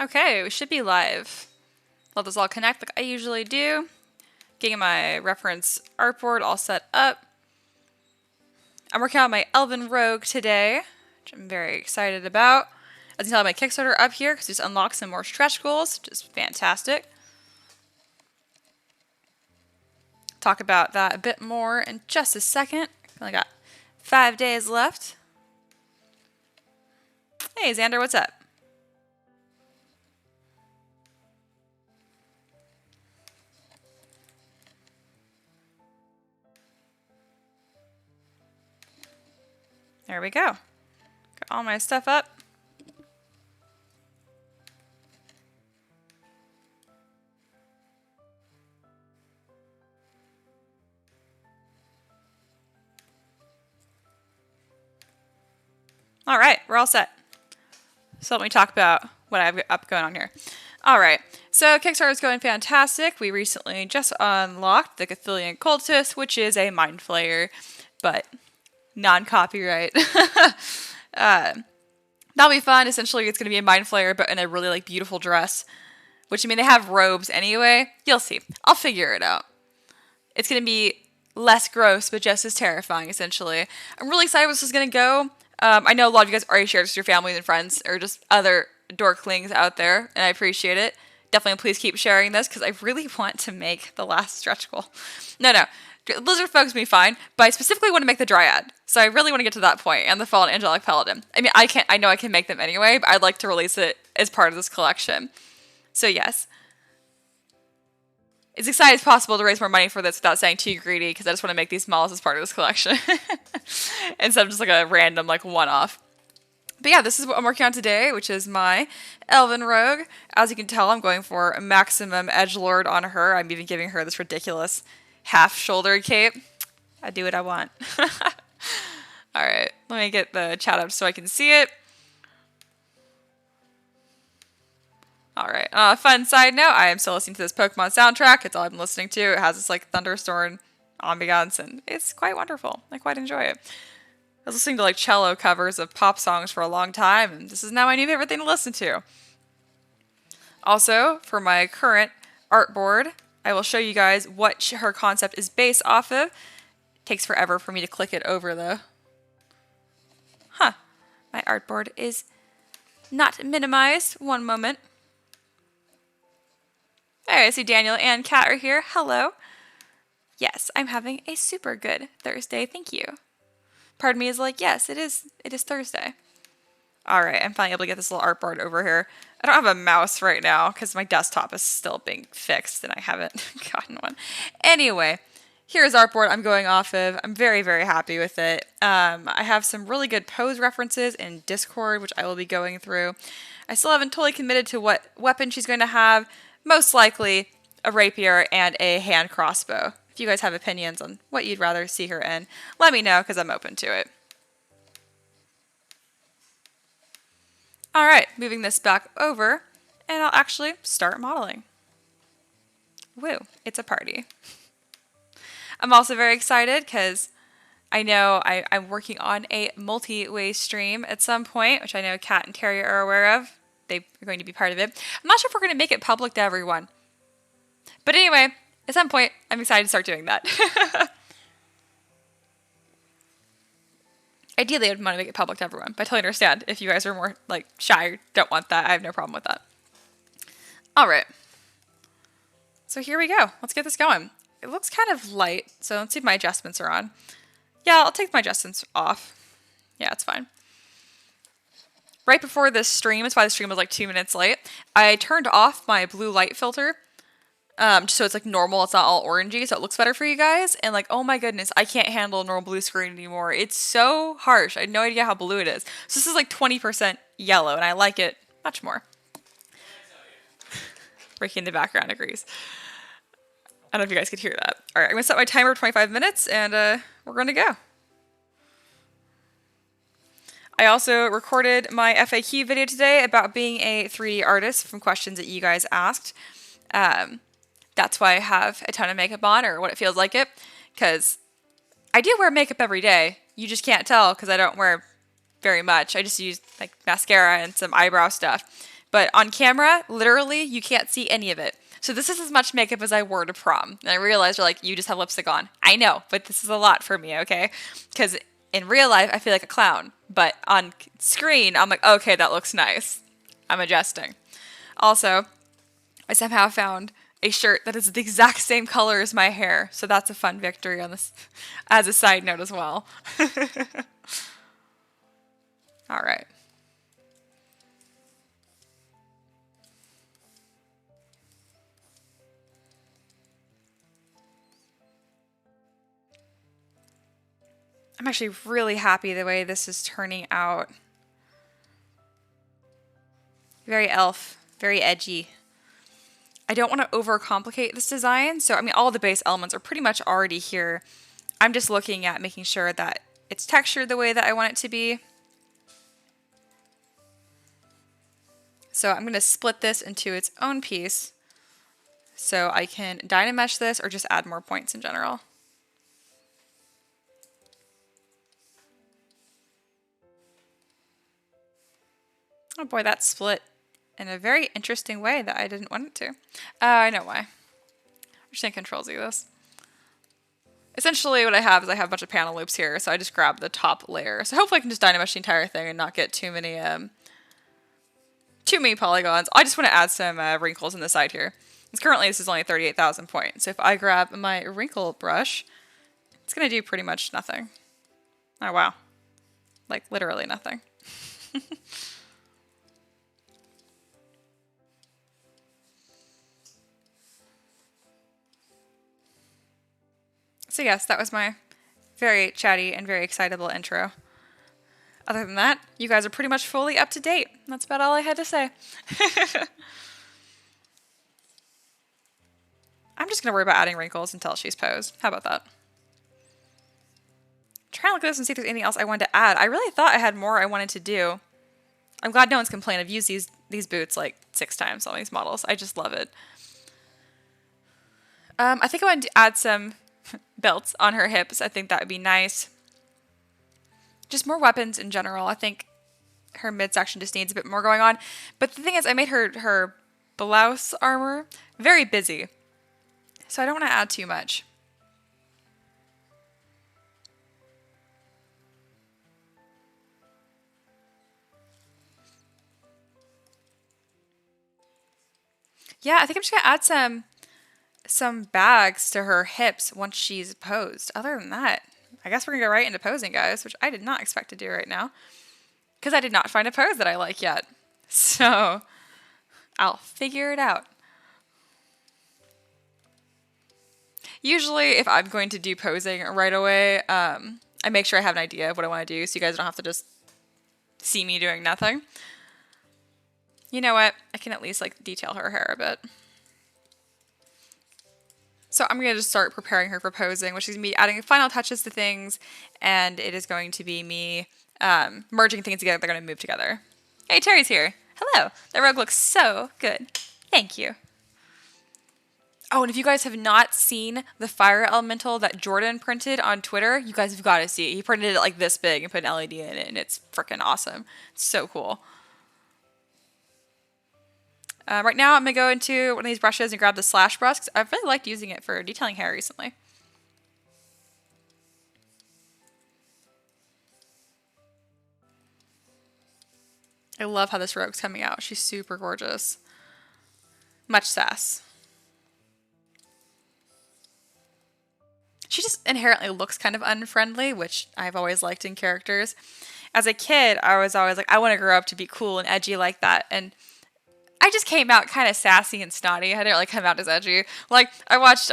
Okay, we should be live. Let this all connect like I usually do. Getting my reference artboard all set up. I'm working on my Elven Rogue today, which I'm very excited about. As you can tell, my Kickstarter up here because we just unlocked some more stretch goals, which is fantastic. Talk about that a bit more in just a second. Only got 5 days left. Hey, Xander, what's up? There we go. Got all my stuff up. All right, we're all set. So let me talk about what I have up going on here. All right, so Kickstarter is going fantastic. We recently just unlocked the Cthulhian Cultist, which is a mind flayer, but non-copyright. That'll be fun. Essentially, it's going to be a mind flayer, but in a really beautiful dress. Which, I mean, they have robes anyway. You'll see. I'll figure it out. It's going to be less gross, but just as terrifying, essentially. I'm really excited where this is going to go. I know a lot of you guys already shared this with your family and friends, or just other dorklings out there, and I appreciate it. Definitely please keep sharing this, because I really want to make the last stretch goal. No. Lizard folks be fine, but I specifically want to make the Dryad. So I really want to get to that point, and the Fallen Angelic Paladin. I mean, I know I can make them anyway, but I'd like to release it as part of this collection. So yes. As excited as possible to raise more money for this without saying too greedy, because I just want to make these models as part of this collection. Instead of just a random one-off. But yeah, this is what I'm working on today, which is my Elven Rogue. As you can tell, I'm going for a maximum edgelord on her. I'm even giving her this ridiculous half-shouldered cape. I do what I want. Alright, let me get the chat up so I can see it. Alright, fun side note, I am still listening to this Pokemon soundtrack. It's all I've been listening to. It has this thunderstorm ambiance, and it's quite wonderful. I quite enjoy it. I was listening to cello covers of pop songs for a long time, and this is now my new favorite thing to listen to. Also, for my current artboard, I will show you guys what her concept is based off of. It takes forever for me to click it over though. My artboard is not minimized. One moment. Alright, I see Daniel and Kat are here. Hello. Yes, I'm having a super good Thursday. Thank you. Part of me is yes, it is Thursday. Alright, I'm finally able to get this little artboard over here. I don't have a mouse right now because my desktop is still being fixed and I haven't gotten one. Anyway, here's artboard I'm going off of. I'm very, very happy with it. I have some really good pose references in Discord, which I will be going through. I still haven't totally committed to what weapon she's going to have. Most likely a rapier and a hand crossbow. If you guys have opinions on what you'd rather see her in, let me know because I'm open to it. Alright, moving this back over, and I'll actually start modeling. Woo, it's a party. I'm also very excited because I know I'm working on a multi-way stream at some point, which I know Kat and Terry are aware of. They are going to be part of it. I'm not sure if we're going to make it public to everyone. But anyway, at some point, I'm excited to start doing that. Ideally, I would want to make it public to everyone, but I totally understand if you guys are more shy or don't want that. I have no problem with that. All right. So here we go. Let's get this going. It looks kind of light, so let's see if my adjustments are on. Yeah, I'll take my adjustments off. Yeah, it's fine. Right before this stream, that's why the stream was 2 minutes late, I turned off my blue light filter. Just so it's normal, it's not all orangey, so it looks better for you guys. And oh my goodness, I can't handle a normal blue screen anymore. It's so harsh. I had no idea how blue it is. So this is 20% yellow, and I like it much more. Ricky in the background agrees. I don't know if you guys could hear that. Alright, I'm going to set my timer for 25 minutes, and we're going to go. I also recorded my FAQ video today about being a 3D artist from questions that you guys asked. That's why I have a ton of makeup on, or what it feels like it, because I do wear makeup every day. You just can't tell because I don't wear very much. I just use mascara and some eyebrow stuff. But on camera, literally, you can't see any of it. So this is as much makeup as I wore to prom. And I realized you're like, you just have lipstick on. I know, but this is a lot for me, okay? Because in real life, I feel like a clown. But on screen, I'm like, okay, that looks nice. I'm adjusting. Also, I somehow found a shirt that is the exact same color as my hair. So that's a fun victory on this as a side note as well. All right. I'm actually really happy the way this is turning out. Very elf, very edgy. I don't want to overcomplicate this design, so I mean all the base elements are pretty much already here. I'm just looking at making sure that it's textured the way that I want it to be. So I'm going to split this into its own piece so I can Dynamesh this or just add more points in general. Oh boy, that split in a very interesting way that I didn't want it to. I know why. I'm just going to Control-Z this. Essentially what I have is I have a bunch of panel loops here, so I just grab the top layer. So hopefully I can just Dynamesh the entire thing and not get too many polygons. I just want to add some wrinkles in the side here. Because currently this is only 38,000 points. So if I grab my wrinkle brush, it's going to do pretty much nothing. Oh wow. Like literally nothing. So yes, that was my very chatty and very excitable intro. Other than that, you guys are pretty much fully up to date. That's about all I had to say. I'm just going to worry about adding wrinkles until she's posed. How about that? Trying to look at this and see if there's anything else I wanted to add. I really thought I had more I wanted to do. I'm glad no one's complained. I've used these boots like 6 times on these models. I just love it. I think I want to add some belts on her hips. I think that would be nice. Just more weapons in general. I think her midsection just needs a bit more going on. But the thing is, I made her blouse armor very busy. So I don't want to add too much. Yeah, I think I'm just going to add some bags to her hips once she's posed. Other than that, I guess we're going to go right into posing, guys, which I did not expect to do right now. Because I did not find a pose that I like yet. So I'll figure it out. Usually if I'm going to do posing right away, I make sure I have an idea of what I want to do so you guys don't have to just see me doing nothing. You know what? I can at least like detail her hair a bit. So I'm going to just start preparing her for posing, which is me adding final touches to things, and it is going to be me merging things together. They're going to move together. Hey, Terry's here. Hello. The rogue looks so good. Thank you. Oh, and if you guys have not seen the fire elemental that Jordan printed on Twitter, you guys have got to see it. He printed it like this big and put an LED in it, and it's freaking awesome. It's so cool. Right now, I'm going to go into one of these brushes and grab the slash brush, because I've really liked using it for detailing hair recently. I love how this rogue's coming out. She's super gorgeous. Much sass. She just inherently looks kind of unfriendly, which I've always liked in characters. As a kid, I was always like, I want to grow up to be cool and edgy like that. And I just came out kind of sassy and snotty. I didn't really come out as edgy. Like, I watched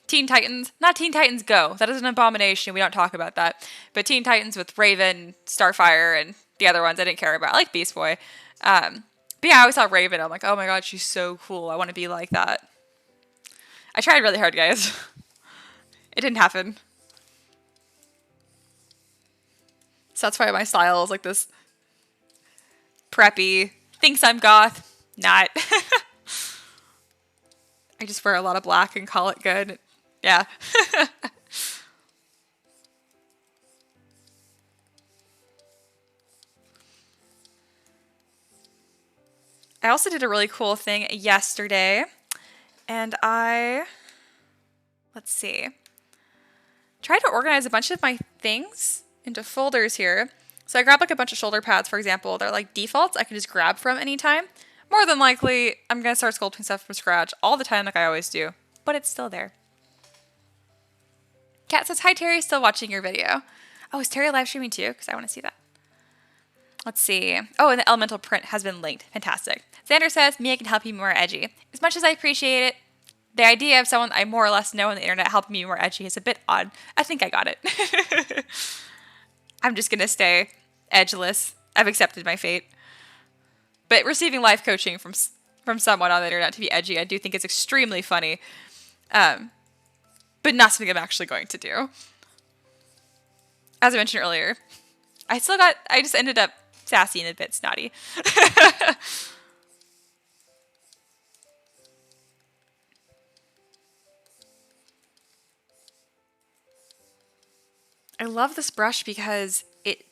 Teen Titans. Not Teen Titans Go. That is an abomination. We don't talk about that. But Teen Titans with Raven, Starfire, and the other ones I didn't care about. I like Beast Boy. But yeah, I always saw Raven. I'm like, oh my god, she's so cool. I want to be like that. I tried really hard, guys. It didn't happen. So that's why my style is like this preppy, thinks I'm goth, not. I just wear a lot of black and call it good. Yeah. I also did a really cool thing yesterday, and let's see, tried to organize a bunch of my things into folders here. So I grabbed like a bunch of shoulder pads, for example. They're like defaults I can just grab from anytime. More than likely, I'm going to start sculpting stuff from scratch all the time like I always do, but it's still there. Kat says, hi Terry, still watching your video. Oh, is Terry live streaming too? Because I want to see that. Let's see. Oh, and the elemental print has been linked. Fantastic. Xander says, Mia can help you be more edgy. As much as I appreciate it, the idea of someone I more or less know on the internet helping me be more edgy is a bit odd. I think I got it. I'm just going to stay edgeless. I've accepted my fate. But receiving life coaching from someone on the internet to be edgy, I do think it's extremely funny. But not something I'm actually going to do. As I mentioned earlier, I just ended up sassy and a bit snotty. I love this brush because it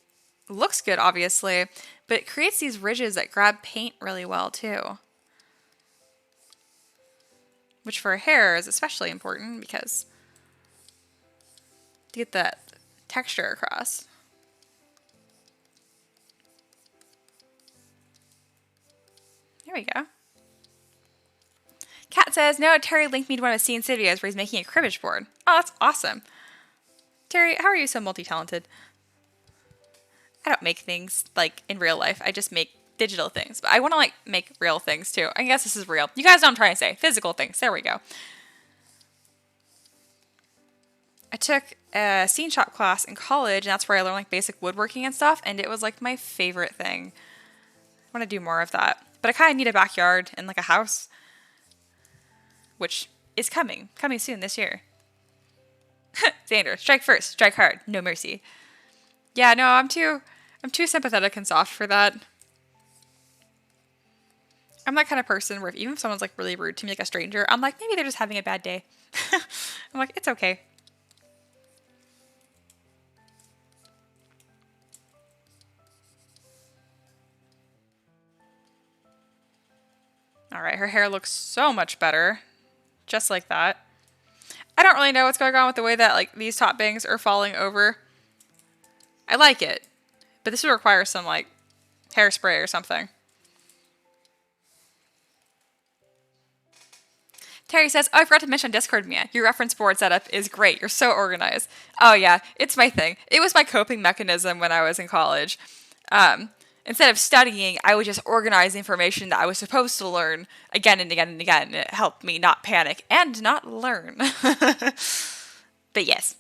looks good, obviously, but it creates these ridges that grab paint really well, too. Which for hair is especially important because to get that texture across. There we go. Kat says, no, Terry linked me to one of his CNC videos where he's making a cribbage board. Oh, that's awesome. Terry, how are you so multi-talented? I don't make things like in real life. I just make digital things. But I want to like make real things too. I guess this is real. You guys know what I'm trying to say. Physical things. There we go. I took a scene shop class in college, and that's where I learned like basic woodworking and stuff, and it was like my favorite thing. I want to do more of that. But I kind of need a backyard and like a house, which is coming soon this year. Xander, strike first, strike hard, no mercy. Yeah, no, I'm too sympathetic and soft for that. I'm that kind of person where even if someone's like really rude to me, like a stranger, I'm like, maybe they're just having a bad day. I'm like, it's okay. All right, her hair looks so much better. Just like that. I don't really know what's going on with the way that like these top bangs are falling over. I like it, but this would require some like hairspray or something. Terry says, oh, I forgot to mention Discord, Mia. Your reference board setup is great. You're so organized. Oh yeah, it's my thing. It was my coping mechanism when I was in college. Instead of studying, I would just organize information that I was supposed to learn again and again and again. It helped me not panic and not learn. But yes.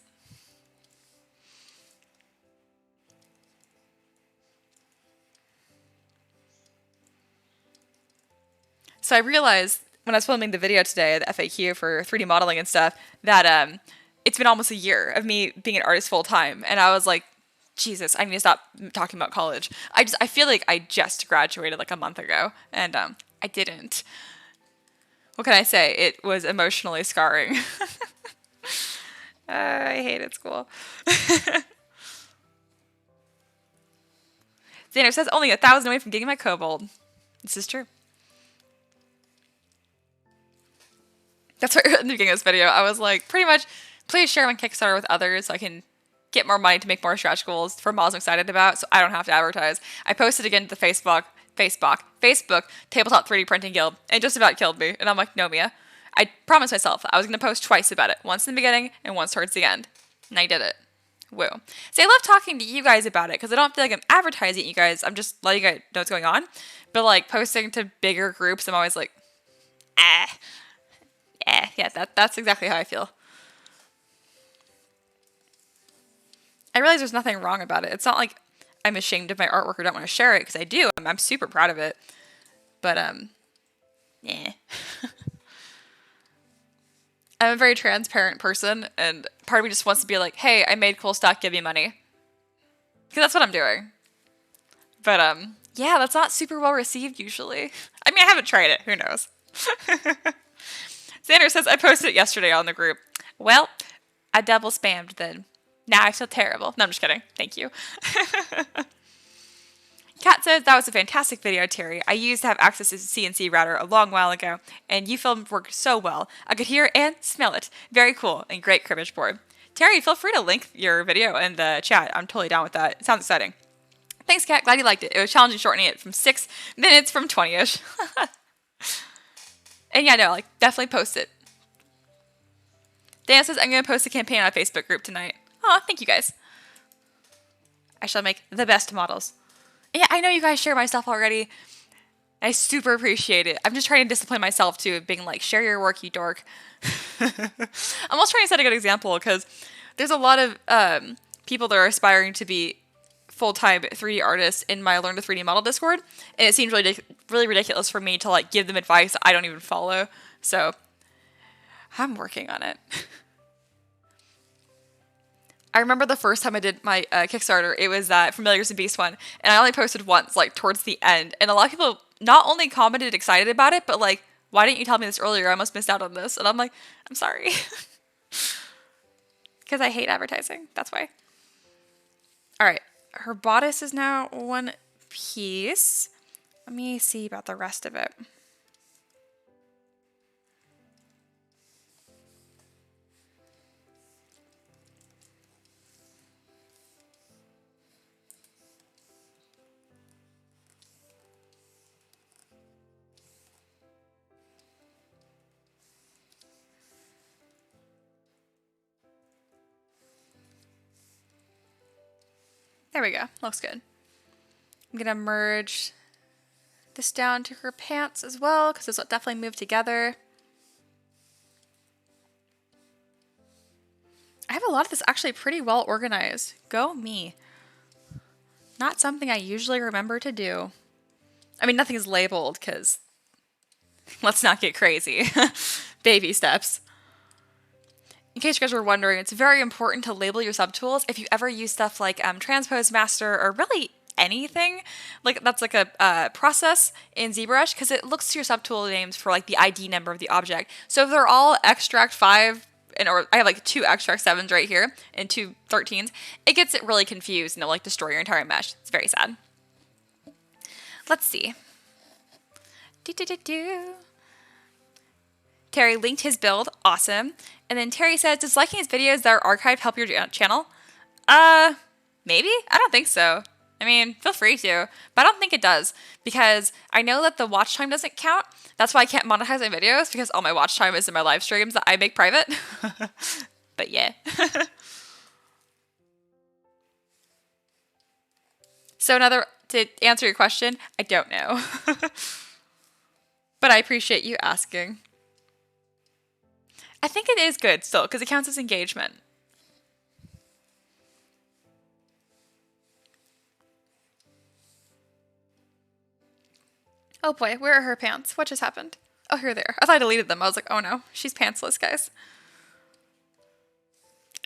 So I realized when I was filming the video today, the FAQ for 3D modeling and stuff, that it's been almost a year of me being an artist full time. And I was like, Jesus, I need to stop talking about college. I feel like I just graduated like a month ago, and I didn't. What can I say? It was emotionally scarring. I hated school. Xander says, only 1,000 away from getting my kobold. This is true. That's what in the beginning of this video, I was like, pretty much, please share my Kickstarter with others so I can get more money to make more stretch goals for models I'm excited about, so I don't have to advertise. I posted again to the Facebook Tabletop 3D Printing Guild, and it just about killed me. And I'm like, no, Mia. I promised myself I was going to post twice about it. Once in the beginning and once towards the end. And I did it. Woo. See, I love talking to you guys about it because I don't feel like I'm advertising you guys. I'm just letting you guys know what's going on. But like posting to bigger groups, I'm always like, yeah, that's exactly how I feel. I realize there's nothing wrong about it. It's not like I'm ashamed of my artwork or don't want to share it, because I do. I'm super proud of it. But, yeah. I'm a very transparent person, and part of me just wants to be like, hey, I made cool stuff, give me money. Because that's what I'm doing. But, yeah, that's not super well received usually. I mean, I haven't tried it. Who knows? Xander says, I posted it yesterday on the group. Well, I double spammed then. Now I feel terrible. No, I'm just kidding. Thank you. Kat says, that was a fantastic video, Terry. I used to have access to CNC router a long while ago, and you filmed work so well. I could hear and smell it. Very cool, and great cribbage board. Terry, feel free to link your video in the chat. I'm totally down with that. It sounds exciting. Thanks, Kat. Glad you liked it. It was challenging shortening it from 6 minutes from 20-ish. And yeah, no, like, definitely post it. Dan says, I'm going to post a campaign on a Facebook group tonight. Aw, thank you guys. I shall make the best models. Yeah, I know you guys share my stuff already. I super appreciate it. I'm just trying to discipline myself too, being like, share your work, you dork. I'm also trying to set a good example because there's a lot of people that are aspiring to be full-time 3D artists in my Learn to 3D Model Discord, and it seems really ridiculous for me to like give them advice I don't even follow. So I'm working on it. I remember the first time I did my Kickstarter, it was that Familiars and Beast one, and I only posted once, like towards the end, and a lot of people not only commented excited about it, but like, why didn't you tell me this earlier? I almost missed out on this. And I'm like, I'm sorry. Because I hate advertising. That's why. All right. Her bodice is now one piece. Let me see about the rest of it. There we go. Looks good. I'm going to merge this down to her pants as well, because those will definitely move together. I have a lot of this actually pretty well organized. Go me. Not something I usually remember to do. I mean, nothing is labeled, because let's not get crazy. Baby steps. In case you guys were wondering, it's very important to label your subtools if you ever use stuff like Transpose Master or really anything. Like that's like a process in ZBrush because it looks to your subtool names for like the ID number of the object. So if they're all extract 5, or I have like 2 extract 7s right here and 2 13s, it gets it really confused and it'll like destroy your entire mesh. It's very sad. Let's see. Terry linked his build. Awesome. And then Terry says, does liking his videos that are archived help your channel? Maybe? I don't think so. I mean, feel free to, but I don't think it does because I know that the watch time doesn't count. That's why I can't monetize my videos because all my watch time is in my live streams that I make private. But yeah. So to answer your question, I don't know. But I appreciate you asking. I think it is good still because it counts as engagement. Oh boy, where are her pants? What just happened? Oh, here they are. I thought I deleted them. I was like, oh no, she's pantsless, guys.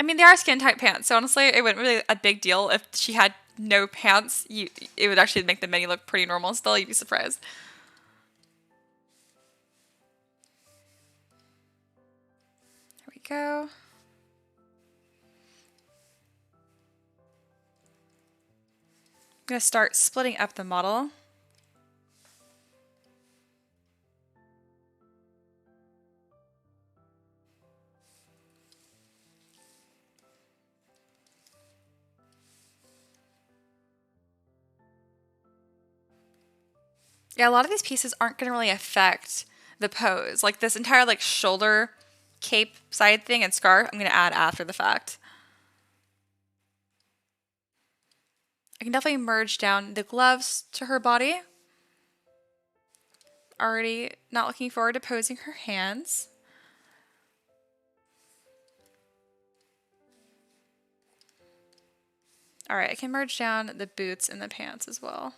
I mean, they are skin tight pants, so honestly, it wouldn't really be a big deal if she had no pants. It would actually make the mini look pretty normal still. You'd be surprised. Go. I'm going to start splitting up the model. Yeah, a lot of these pieces aren't going to really affect the pose. Like this entire like shoulder cape side thing and scarf, I'm going to add after the fact. I can definitely merge down the gloves to her body. Already not looking forward to posing her hands. Alright, I can merge down the boots and the pants as well.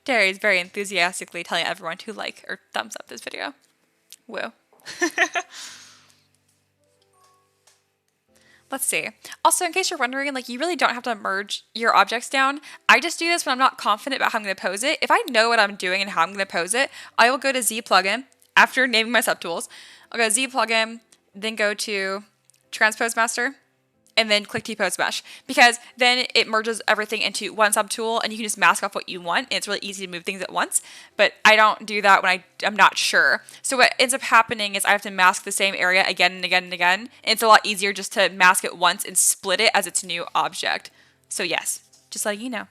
Terry's very enthusiastically telling everyone to like or thumbs up this video. Woo. Let's see. Also, in case you're wondering, like you really don't have to merge your objects down. I just do this when I'm not confident about how I'm going to pose it. If I know what I'm doing and how I'm going to pose it, I will go to Z plugin after naming my subtools. I'll go Z plugin then go to Transpose Master, and then click T-Pose Mesh, because then it merges everything into one subtool and you can just mask off what you want. And it's really easy to move things at once, but I don't do that when I'm not sure. So what ends up happening is I have to mask the same area again and again and again. And it's a lot easier just to mask it once and split it as its new object. So yes, just letting you know.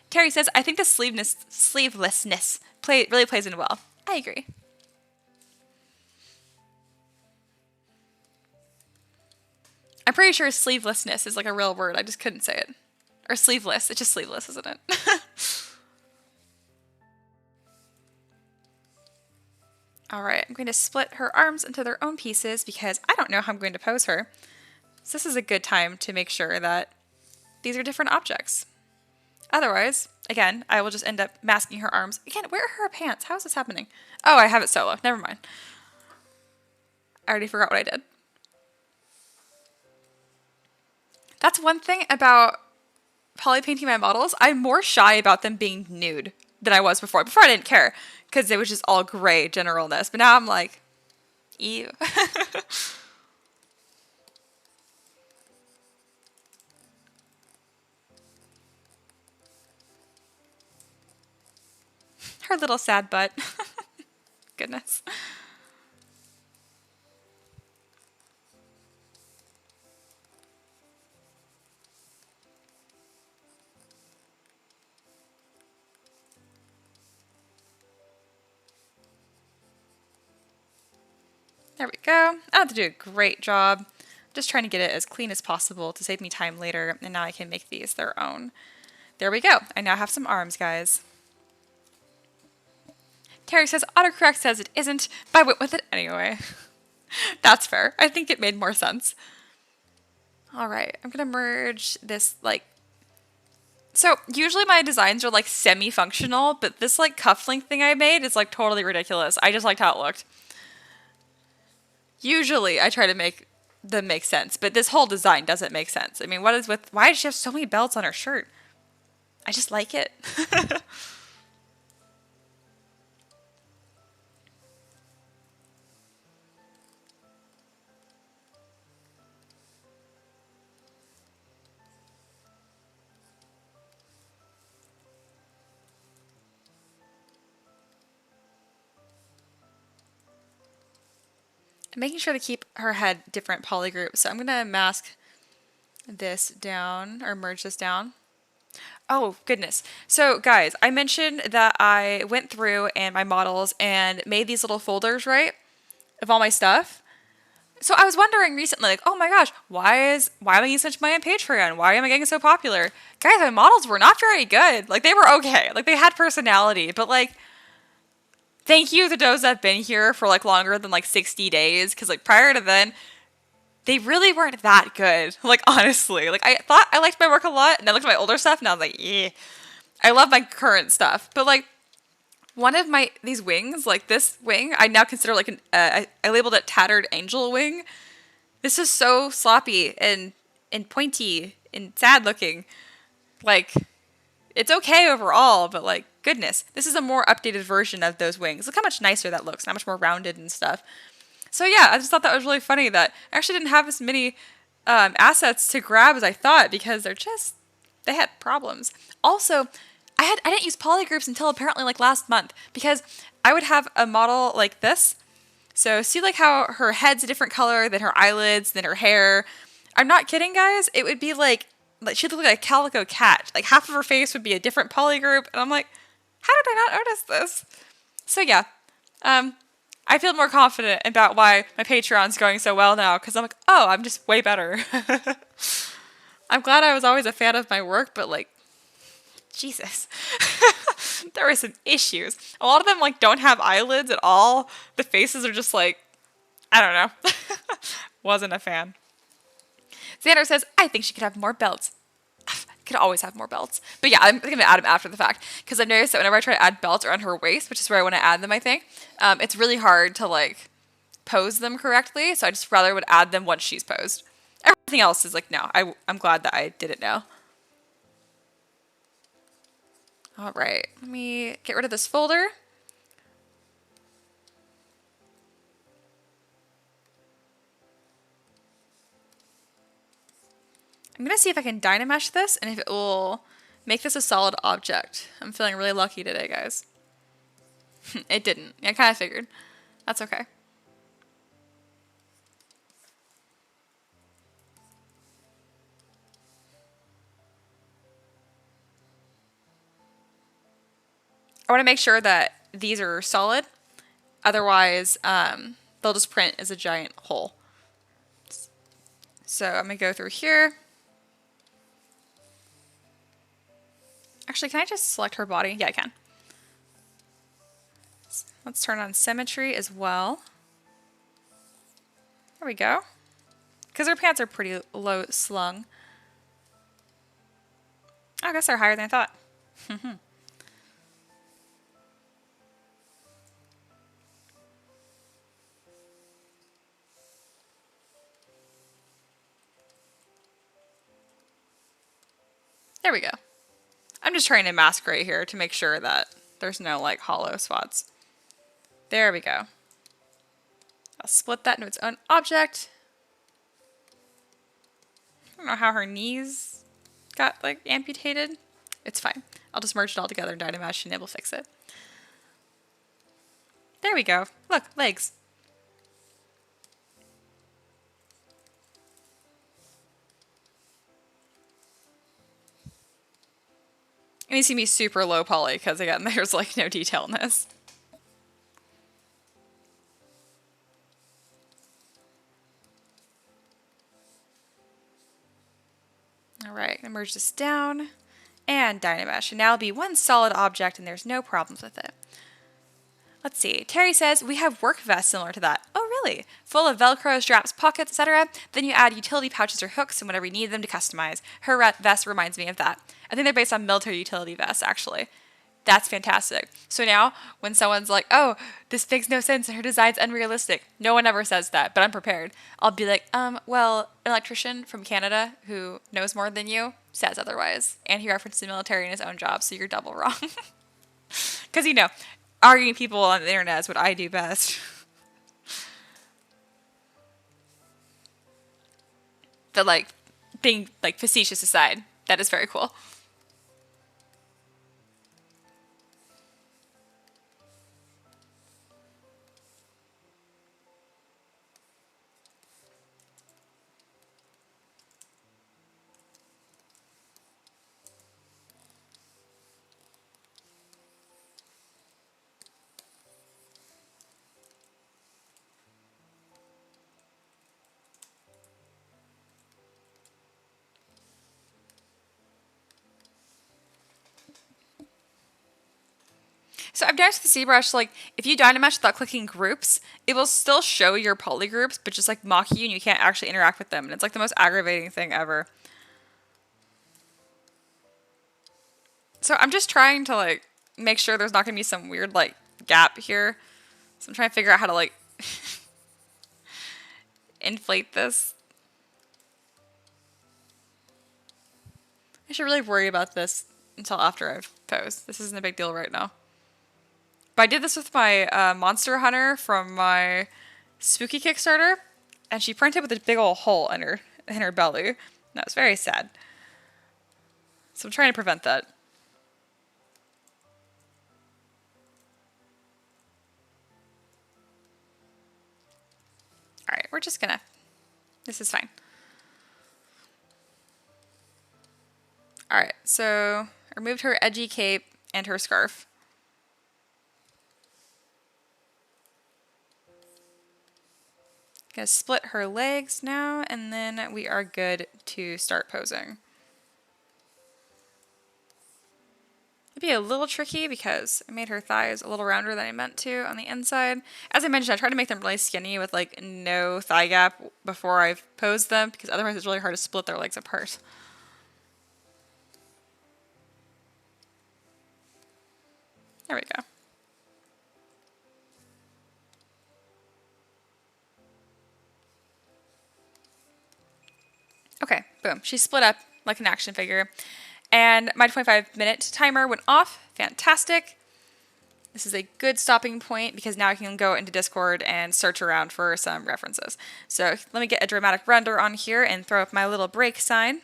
Terry says, I think the sleevelessness really plays in well. I agree. I'm pretty sure sleevelessness is like a real word. I just couldn't say it. Or sleeveless. It's just sleeveless, isn't it? All right, I'm going to split her arms into their own pieces because I don't know how I'm going to pose her. So this is a good time to make sure that these are different objects. Otherwise, again, I will just end up masking her arms. Again, where are her pants? How is this happening? Oh, I have it solo. Never mind. I already forgot what I did. That's one thing about poly painting my models. I'm more shy about them being nude than I was before. Before I didn't care because it was just all gray generalness. But now I'm like, ew. Her little sad butt. Goodness. There we go. I don't have to do a great job. Just trying to get it as clean as possible to save me time later, and now I can make these their own. There we go. I now have some arms, guys. Terry says, autocorrect says it isn't, but I went with it anyway. That's fair. I think it made more sense. All right, I'm going to merge this, like... So, usually my designs are, like, semi-functional, but this, like, cufflink thing I made is, like, totally ridiculous. I just liked how it looked. Usually, I try to make them make sense, but this whole design doesn't make sense. I mean, why does she have so many belts on her shirt? I just like it. I'm making sure to keep her head different polygroups. So I'm going to mask this down, or merge this down. Oh, goodness. So, guys, I mentioned that I went through and my models and made these little folders, right, of all my stuff. So I was wondering recently, like, oh my gosh, why am I getting such money on Patreon? Why am I getting so popular? Guys, my models were not very good. Like, they were okay. Like, they had personality, but, like, thank you to those that have been here for, like, longer than, like, 60 days. Because, like, prior to then, they really weren't that good. Like, honestly. Like, I thought I liked my work a lot. And I looked at my older stuff, and I was like, yeah. I love my current stuff. But, like, one of these wings, like this wing, I now consider, like, I labeled it Tattered Angel Wing. This is so sloppy and pointy and sad looking. Like, it's okay overall, but, like, goodness, this is a more updated version of those wings. Look how much nicer that looks, how much more rounded and stuff. So yeah, I just thought that was really funny that I actually didn't have as many assets to grab as I thought because they had problems. Also, I didn't use polygroups until apparently like last month because I would have a model like this. So see like how her head's a different color than her eyelids, than her hair. I'm not kidding, guys. It would be like she'd look like a calico cat. Like half of her face would be a different polygroup, and I'm like, how did I not notice this? So yeah, I feel more confident about why my Patreon's going so well now because I'm like, oh, I'm just way better. I'm glad I was always a fan of my work, but like, Jesus, there were some issues. A lot of them like don't have eyelids at all. The faces are just like, I don't know. Wasn't a fan. Xander says, I think she could have more belts. Could always have more belts. But yeah, I'm going to add them after the fact because I've noticed that whenever I try to add belts around her waist, which is where I want to add them, I think, it's really hard to like pose them correctly. So I just rather would add them once she's posed. Everything else is like, no, I'm glad that I did it now. All right, let me get rid of this folder. I'm going to see if I can Dynamesh this and if it will make this a solid object. I'm feeling really lucky today, guys. It didn't. I kind of figured. That's okay. I want to make sure that these are solid. Otherwise, they'll just print as a giant hole. So I'm going to go through here. Actually, can I just select her body? Yeah, I can. Let's turn on symmetry as well. There we go. Because her pants are pretty low slung. I guess they're higher than I thought. There we go. I'm just trying to mask right here to make sure that there's no like hollow spots. There we go. I'll split that into its own object. I don't know how her knees got like amputated. It's fine. I'll just merge it all together in Dynamesh and it will fix it. There we go. Look, legs. And you see me super low poly because again, there's like no detail in this. All right, I'm gonna merge this down and Dynamesh, and now it'll be one solid object and there's no problems with it. Let's see. Terry says, we have work vests similar to that. Oh, really? Full of Velcro, straps, pockets, etc. Then you add utility pouches or hooks and whatever you need them to customize. Her vest reminds me of that. I think they're based on military utility vests, actually. That's fantastic. So now, when someone's like, oh, this makes no sense and her design's unrealistic, no one ever says that, but I'm prepared. I'll be like, well, an electrician from Canada who knows more than you says otherwise. And he referenced the military in his own job, so you're double wrong. Because, you know, arguing people on the internet is what I do best. But, like, being, like, facetious aside, that is very cool. So I've noticed with the ZBrush, like, if you Dynamesh without clicking groups, it will still show your poly groups, but just, like, mock you and you can't actually interact with them. And it's, like, the most aggravating thing ever. So I'm just trying to, like, make sure there's not going to be some weird, like, gap here. So I'm trying to figure out how to, like, inflate this. I should really worry about this until after I've posed. This isn't a big deal right now. But I did this with my Monster Hunter from my Spooky Kickstarter, and she printed with a big old hole in her belly. That was very sad. So I'm trying to prevent that. Alright, we're just gonna... This is fine. Alright, so I removed her edgy cape and her scarf. Gonna split her legs now, and then we are good to start posing. It'd be a little tricky because I made her thighs a little rounder than I meant to on the inside. As I mentioned, I tried to make them really skinny with like no thigh gap before I've posed them, because otherwise it's really hard to split their legs apart. There we go. Okay, boom. She's split up like an action figure. And my 25-minute timer went off. Fantastic. This is a good stopping point because now I can go into Discord and search around for some references. So let me get a dramatic render on here and throw up my little break sign.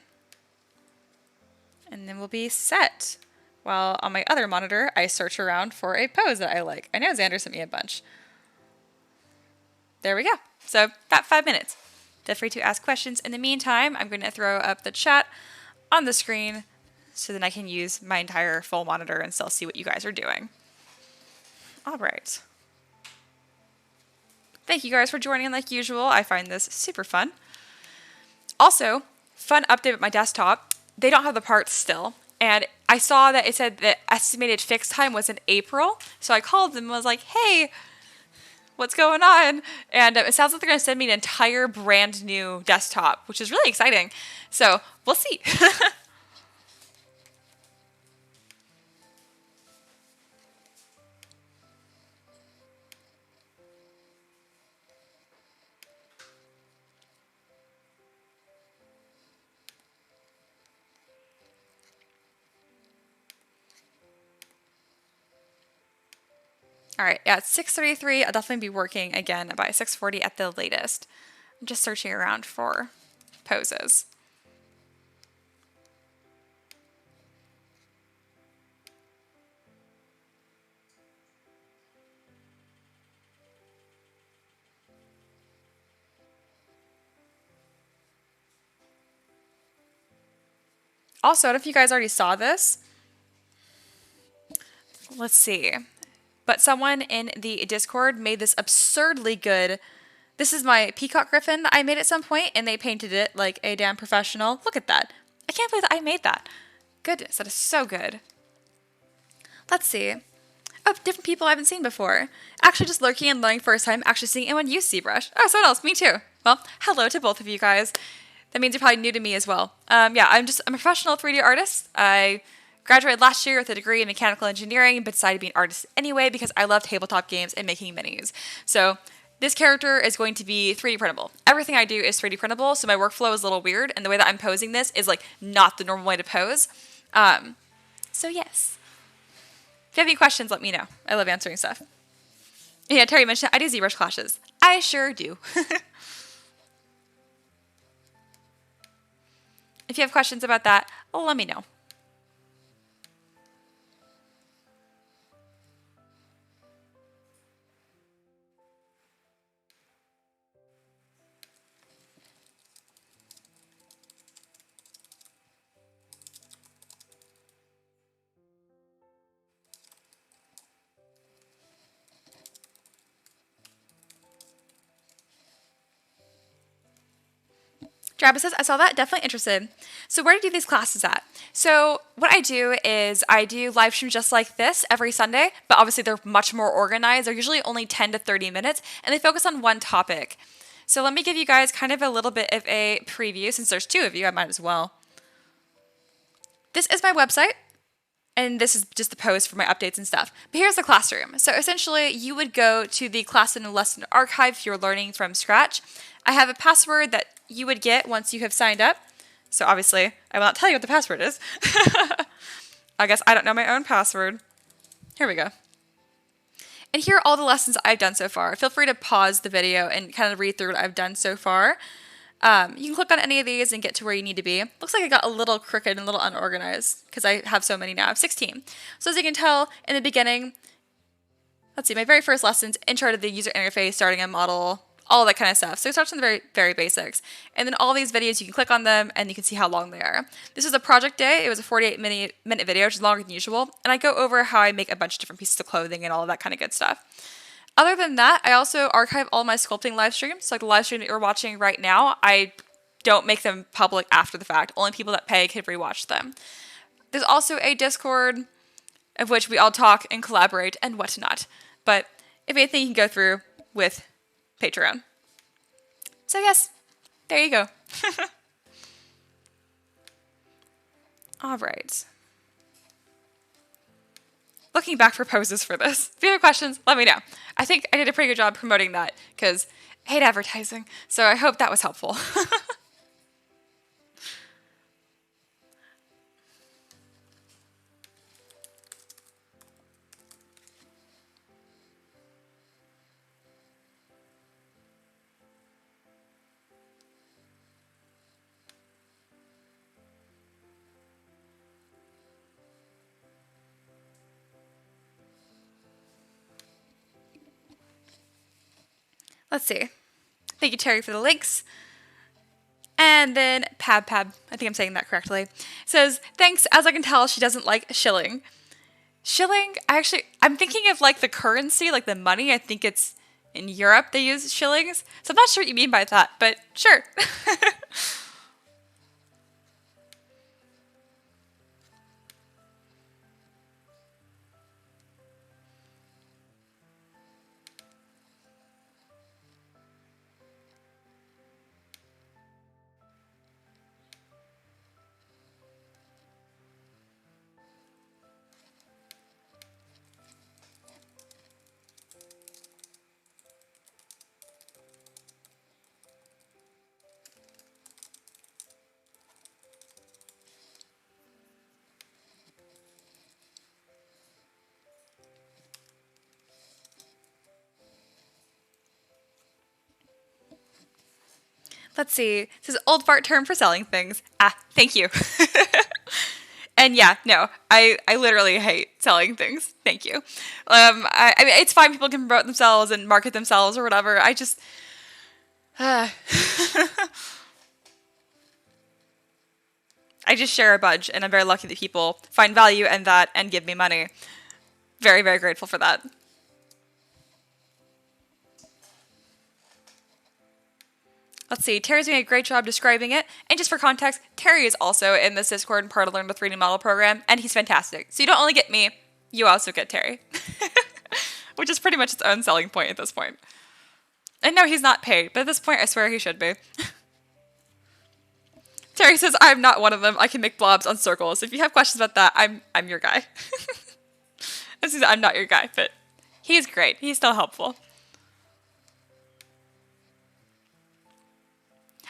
And then we'll be set. While on my other monitor, I search around for a pose that I like. I know Xander sent me a bunch. There we go. So about 5 minutes. Feel free to ask questions. In the meantime, I'm going to throw up the chat on the screen so then I can use my entire full monitor and still see what you guys are doing. All right. Thank you guys for joining like usual. I find this super fun. Also, fun update with my desktop. They don't have the parts still. And I saw that it said the estimated fix time was in April. So I called them and was like, hey, what's going on? And it sounds like they're going to send me an entire brand new desktop, which is really exciting. So we'll see. All right, yeah, it's 6:33. I'll definitely be working again by 6:40 at the latest. I'm just searching around for poses. Also, I don't know if you guys already saw this. Let's see. But someone in the Discord made this absurdly good. This is my peacock griffin that I made at some point, and they painted it like a damn professional. Look at that. I can't believe that I made that. Goodness, that is so good. Let's see. Oh, different people I haven't seen before. Actually, just lurking and learning first time, actually seeing anyone use ZBrush. Oh, someone else, me too. Well, hello to both of you guys. That means you're probably new to me as well. Yeah, I'm a professional 3D artist. I graduated last year with a degree in mechanical engineering, but decided to be an artist anyway because I love tabletop games and making minis. So this character is going to be 3D printable. Everything I do is 3D printable, so my workflow is a little weird, and the way that I'm posing this is like not the normal way to pose. So yes. If you have any questions, let me know. I love answering stuff. Yeah, Terry mentioned I do ZBrush classes. I sure do. If you have questions about that, let me know. Travis says, I saw that, definitely interested. So where do you do these classes at? So what I do is I do live streams just like this every Sunday, but obviously they're much more organized. They're usually only 10 to 30 minutes, and they focus on one topic. So let me give you guys kind of a little bit of a preview. Since there's two of you, I might as well. This is my website, and this is just the post for my updates and stuff. But here's the classroom. So essentially, you would go to the class and lesson archive if you're learning from scratch. I have a password that you would get once you have signed up. So obviously, I will not tell you what the password is. I guess I don't know my own password. Here we go. And here are all the lessons I've done so far. Feel free to pause the video and kind of read through what I've done so far. You can click on any of these and get to where you need to be. Looks like I got a little crooked and a little unorganized because I have so many now. I have 16. So as you can tell, in the beginning, let's see, my very first lessons, intro to the user interface, starting a model, all that kind of stuff. So it starts from the very, very basics. And then all these videos, you can click on them and you can see how long they are. This was a project day. It was a 48-minute video, which is longer than usual. And I go over how I make a bunch of different pieces of clothing and all of that kind of good stuff. Other than that, I also archive all my sculpting live streams. So like the live stream that you're watching right now, I don't make them public after the fact. Only people that pay can rewatch them. There's also a Discord of which we all talk and collaborate and whatnot. But if anything, you can go through with Patreon. So yes, there you go. All right. Looking back for poses for this. If you have questions, let me know. I think I did a pretty good job promoting that because I hate advertising. So I hope that was helpful. Let's see. Thank you, Terry, for the links. And then Pab, I think I'm saying that correctly, says, thanks, as I can tell, she doesn't like shilling. Shilling, I'm thinking of like the currency, like the money. I think it's in Europe they use shillings. So I'm not sure what you mean by that, but sure. Let's see. It says old fart term for selling things. Ah, thank you. And yeah, no, I literally hate selling things. Thank you. I mean, it's fine. People can promote themselves and market themselves or whatever. I just, I just share a bunch, and I'm very lucky that people find value in that and give me money. Very, very grateful for that. Let's see, Terry's doing a great job describing it. And just for context, Terry is also in this Discord and part of Learn the 3D Model program, and he's fantastic. So you don't only get me, you also get Terry. Which is pretty much its own selling point at this point. And no, he's not paid, but at this point, I swear he should be. Terry says, I'm not one of them. I can make blobs on circles. If you have questions about that, I'm your guy. I'm not your guy, but he's great. He's still helpful.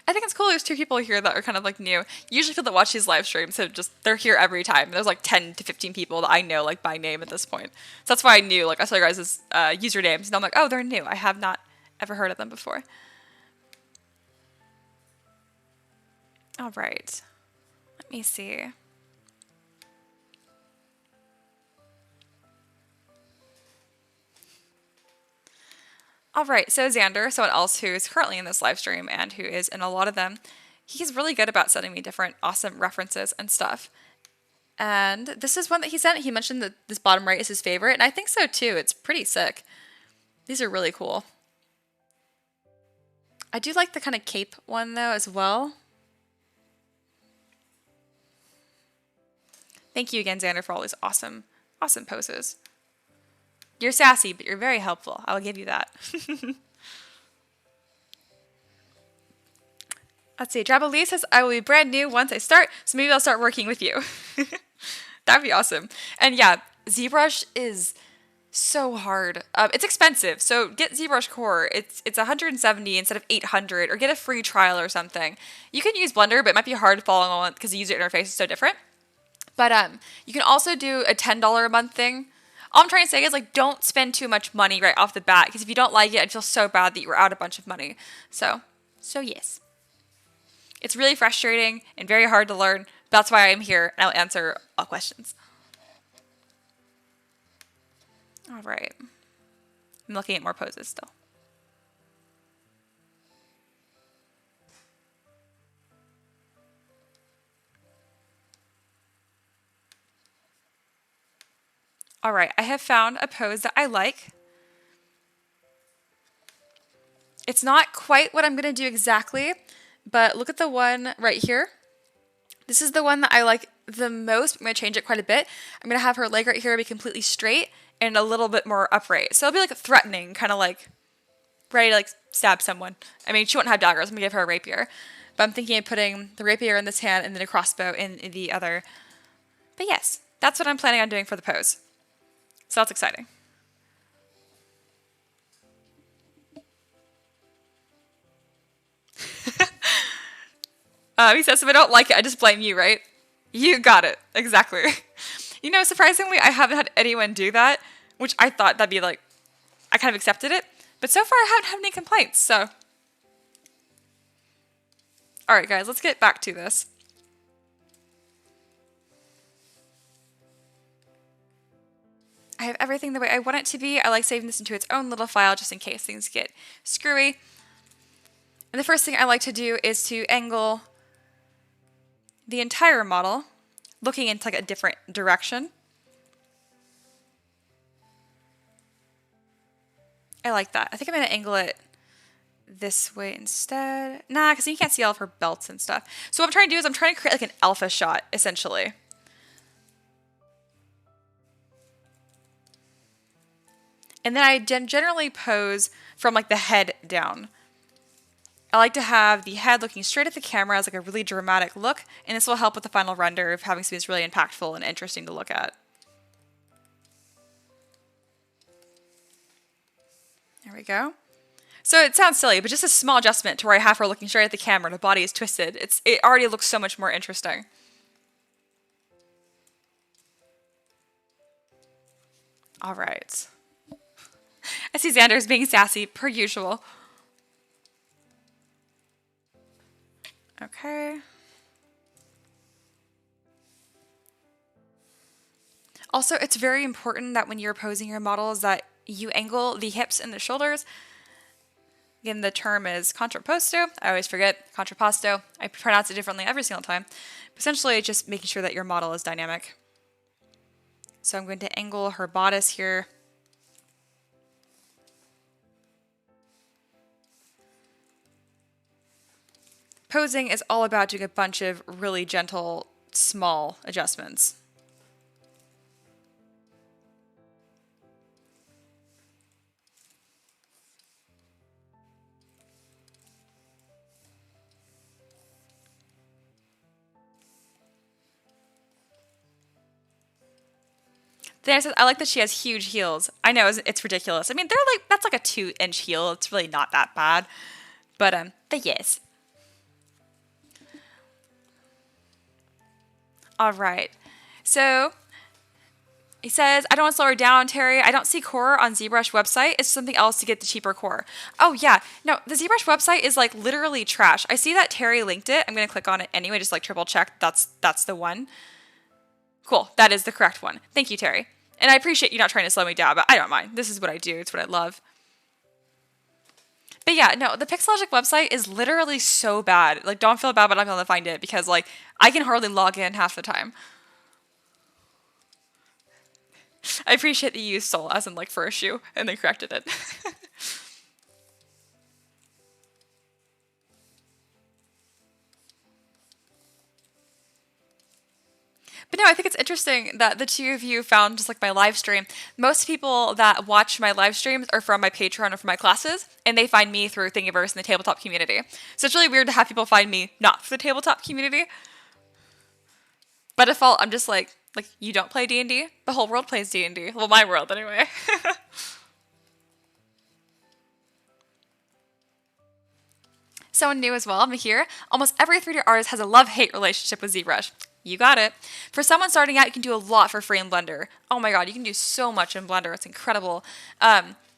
I think it's cool there's 2 people here that are kind of like new. Usually people that watch these live streams they're here every time. There's like 10 to 15 people that I know like by name at this point. So that's why I knew, like I saw your guys' usernames and I'm like, oh, they're new. I have not ever heard of them before. All right. Let me see. All right, so Xander, someone else who is currently in this live stream and who is in a lot of them, he's really good about sending me different awesome references and stuff. And this is one that he sent. He mentioned that this bottom right is his favorite, and I think so too. It's pretty sick. These are really cool. I do like the kind of cape one though as well. Thank you again, Xander, for all these awesome poses. You're sassy, but you're very helpful. I'll give you that. Let's see. Drabalee says, I will be brand new once I start, so maybe I'll start working with you. That'd be awesome. And yeah, ZBrush is so hard. It's expensive, so get ZBrush Core. It's 170 instead of 800, or get a free trial or something. You can use Blender, but it might be hard to follow along because the user interface is so different. But you can also do a $10 a month thing. All I'm trying to say is, like, don't spend too much money right off the bat, because if you don't like it, I'd feel so bad that you were out a bunch of money. So yes. It's really frustrating and very hard to learn. That's why I'm here, and I'll answer all questions. All right. I'm looking at more poses still. All right, I have found a pose that I like. It's not quite what I'm going to do exactly, but look at the one right here. This is the one that I like the most. I'm going to change it quite a bit. I'm going to have her leg right here be completely straight and a little bit more upright. So it'll be like threatening, kind of like ready to like stab someone. I mean, she won't have daggers. I'm going to give her a rapier. But I'm thinking of putting the rapier in this hand and then a crossbow in the other. But yes, that's what I'm planning on doing for the pose. So that's exciting. He says, if I don't like it, I just blame you, right? You got it. Exactly. You know, surprisingly, I haven't had anyone do that, which I thought that'd be like, I kind of accepted it. But so far, I haven't had any complaints, so. All right, guys, let's get back to this. I have everything the way I want it to be. I like saving this into its own little file just in case things get screwy. And the first thing I like to do is to angle the entire model, looking into like a different direction. I like that. I think I'm going to angle it this way instead. Nah, because you can't see all of her belts and stuff. So what I'm trying to do is I'm trying to create like an alpha shot, essentially. And then I generally pose from like the head down. I like to have the head looking straight at the camera as like a really dramatic look, and this will help with the final render of having something that's really impactful and interesting to look at. There we go. So it sounds silly, but just a small adjustment to where I have her looking straight at the camera and her body is twisted. It already looks so much more interesting. All right. I see Xander's being sassy, per usual. Okay. Also, it's very important that when you're posing your models that you angle the hips and the shoulders. Again, the term is contrapposto. I always forget contrapposto. I pronounce it differently every single time. But essentially, just making sure that your model is dynamic. So I'm going to angle her bodice here. Posing is all about doing a bunch of really gentle, small adjustments. Then I said, I like that she has huge heels. I know, it's ridiculous. I mean, that's like a 2-inch heel. It's really not that bad. But yes. All right. So he says, I don't want to slow her down, Terry. I don't see core on ZBrush website. It's something else to get the cheaper core. Oh, yeah. No, the ZBrush website is like literally trash. I see that Terry linked it. I'm going to click on it anyway, just like triple check. That's the one. Cool. That is the correct one. Thank you, Terry. And I appreciate you not trying to slow me down, but I don't mind. This is what I do. It's what I love. But yeah, no, the Pixelogic website is literally so bad. Like, don't feel bad, but I'm going to find it because, like, I can hardly log in half the time. I appreciate that you used soul as in, like, for a shoe, and they corrected it. But no, I think it's interesting that the two of you found just like my live stream. Most people that watch my live streams are from my Patreon or from my classes, and they find me through Thingiverse and the tabletop community. So it's really weird to have people find me not for the tabletop community. By default, I'm just like you don't play D&D? The whole world plays D&D. Well, my world anyway. Someone new as well, I'm here. Almost every 3D artist has a love-hate relationship with ZBrush. You got it. For someone starting out, you can do a lot for free in Blender. Oh my god, you can do so much in Blender. It's incredible.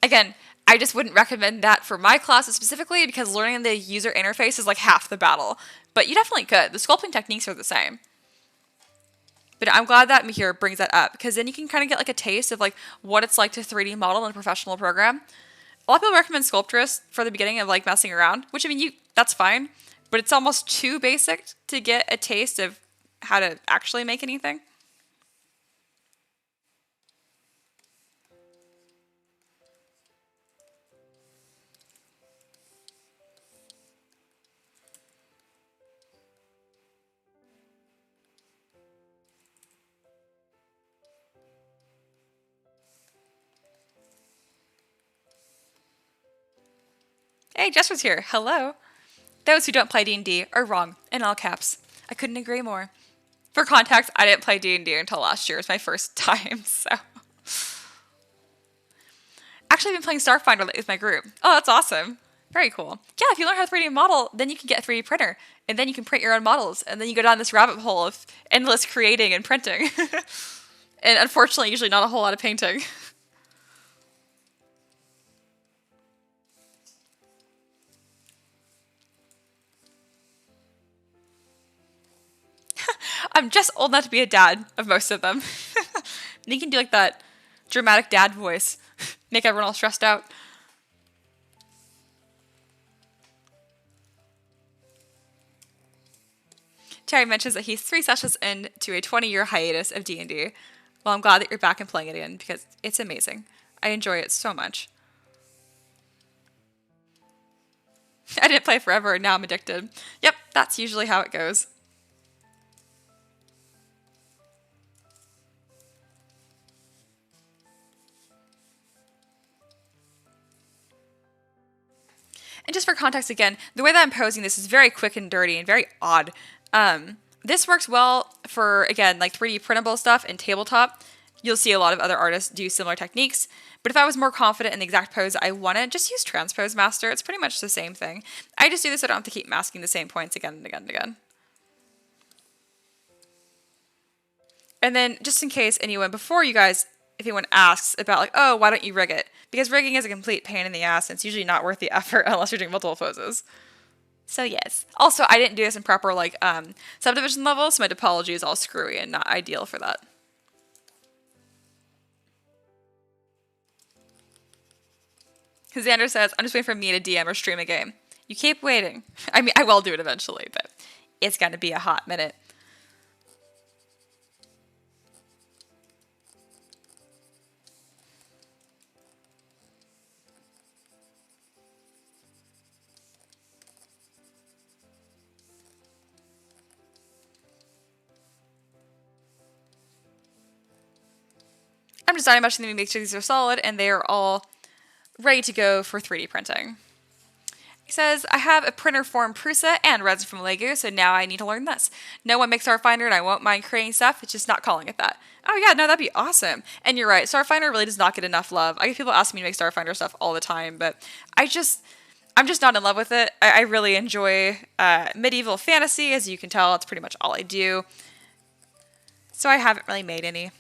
Again, I just wouldn't recommend that for my classes specifically because learning the user interface is like half the battle. But you definitely could. The sculpting techniques are the same. But I'm glad that Mihir brings that up because then you can kind of get like a taste of like what it's like to 3D model in a professional program. A lot of people recommend Sculptress for the beginning of like messing around, which I mean, that's fine. But it's almost too basic to get a taste of how to actually make anything. Hey, Jess was here. Hello. Those who don't play D&D are wrong, in all caps. I couldn't agree more. For context, I didn't play D&D until last year. It was my first time, so. Actually, I've been playing Starfinder with my group. Oh, that's awesome. Very cool. Yeah, if you learn how to 3D model, then you can get a 3D printer. And then you can print your own models. And then you go down this rabbit hole of endless creating and printing. And unfortunately, usually not a whole lot of painting. I'm just old enough to be a dad of most of them. And you can do like that Dramatic dad voice. Make everyone all stressed out. Terry mentions that he's 3 sessions into a 20-year hiatus of D&D. Well, I'm glad that you're back and playing it again because it's amazing. I enjoy it so much. I didn't play forever and now I'm addicted. Yep, that's usually how it goes. And just for context again, the way that I'm posing this is very quick and dirty and very odd. This works well for, again, like 3D printable stuff and tabletop. You'll see a lot of other artists do similar techniques. But if I was more confident in the exact pose I wanted, just use Transpose Master. It's pretty much the same thing. I just do this so I don't have to keep masking the same points again and again and again. And then just in case anyone, before you guys, if anyone asks about like, oh, why don't you rig it? Because rigging is a complete pain in the ass and it's usually not worth the effort unless you're doing multiple poses. So yes. Also, I didn't do this in proper like subdivision level, so my topology is all screwy and not ideal for that. Xander says, I'm just waiting for me to DM or stream a game. You keep waiting. I mean, I will do it eventually, but it's going to be a hot minute. I'm designing a bunch of them to make sure these are solid, and they are all ready to go for 3D printing. He says, I have a printer from Prusa and resin from Lego, so now I need to learn this. No one makes Starfinder, and I won't mind creating stuff, it's just not calling it that. Oh yeah, no, that'd be awesome. And you're right, Starfinder really does not get enough love. I get people asking me to make Starfinder stuff all the time, but I'm just not in love with it. I really enjoy medieval fantasy, as you can tell, it's pretty much all I do. So I haven't really made any.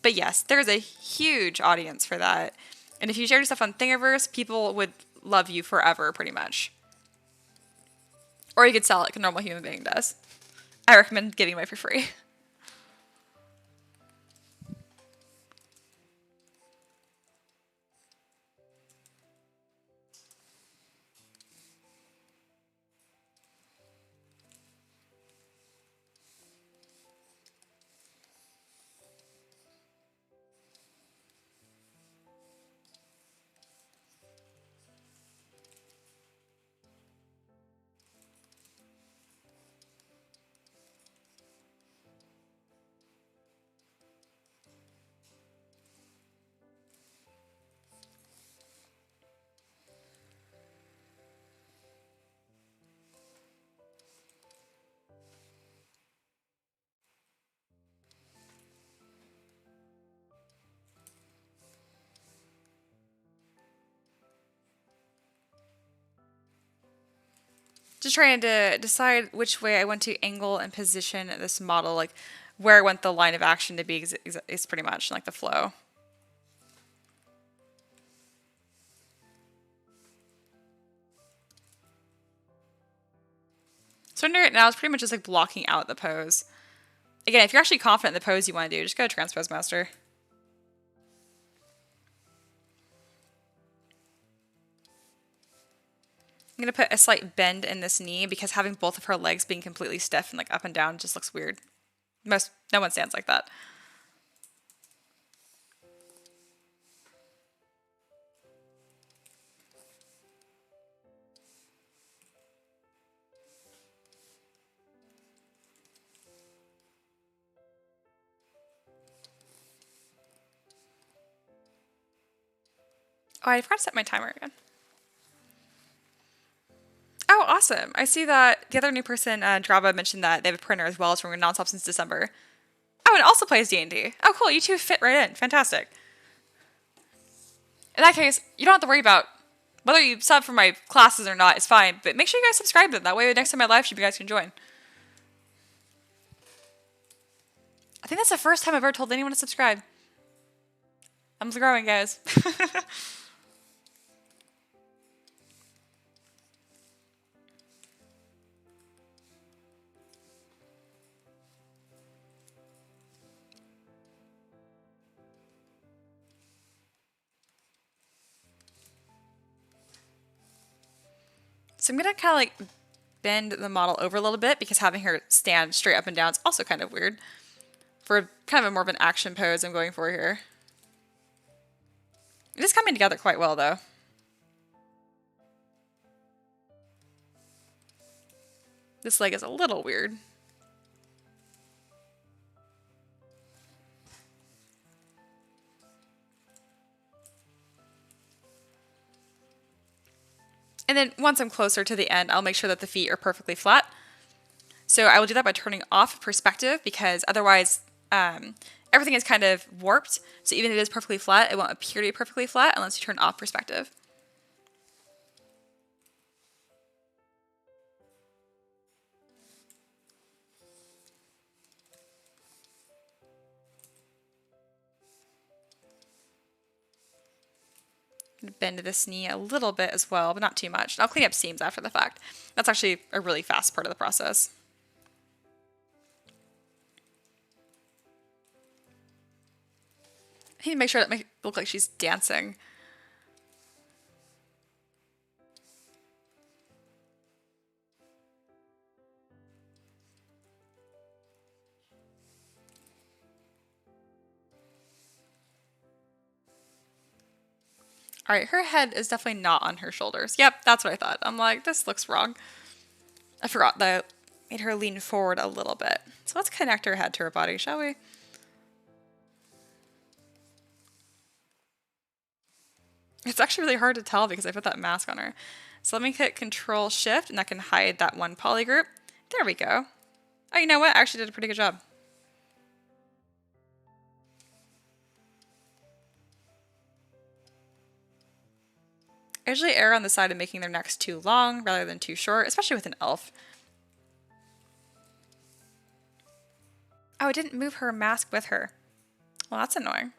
But yes, there's a huge audience for that. And if you share your stuff on Thingiverse, people would love you forever, pretty much. Or you could sell it like a normal human being does. I recommend giving away for free. Just trying to decide which way I want to angle and position this model, like where I want the line of action to be is pretty much like the flow. So right now it's pretty much just like blocking out the pose. Again, if you're actually confident in the pose you want to do, just go to Transpose Master. I'm going to put a slight bend in this knee because having both of her legs being completely stiff and like up and down just looks weird. No one stands like that. Oh, I forgot to set my timer again. Oh, awesome. I see that the other new person, Drava, mentioned that they have a printer as well. It's from nonstop since December. Oh, and it also plays D&D. Oh, cool. You two fit right in. Fantastic. In that case, you don't have to worry about whether you sub for my classes or not. It's fine. But make sure you guys subscribe to them. That way, next time I live stream, you guys can join. I think that's the first time I've ever told anyone to subscribe. I'm growing, guys. So I'm going to kind of like bend the model over a little bit because having her stand straight up and down is also kind of weird. For kind of a more of an action pose I'm going for here. It is coming together quite well though. This leg is a little weird. And then once I'm closer to the end, I'll make sure that the feet are perfectly flat. So I will do that by turning off perspective because otherwise everything is kind of warped. So even if it is perfectly flat, it won't appear to be perfectly flat unless you turn off perspective. Bend this knee a little bit as well, but not too much. I'll clean up seams after the fact. That's actually a really fast part of the process. I need to make sure that makes it look like she's dancing. All right, her head is definitely not on her shoulders. Yep, that's what I thought. I'm like, this looks wrong. I forgot that I made her lean forward a little bit. So let's connect her head to her body, shall we? It's actually really hard to tell because I put that mask on her. So let me hit Control Shift and that can hide that one poly group. There we go. Oh, you know what? I actually did a pretty good job. I usually err on the side of making their necks too long rather than too short, especially with an elf. Oh, I didn't move her mask with her. Well, that's annoying.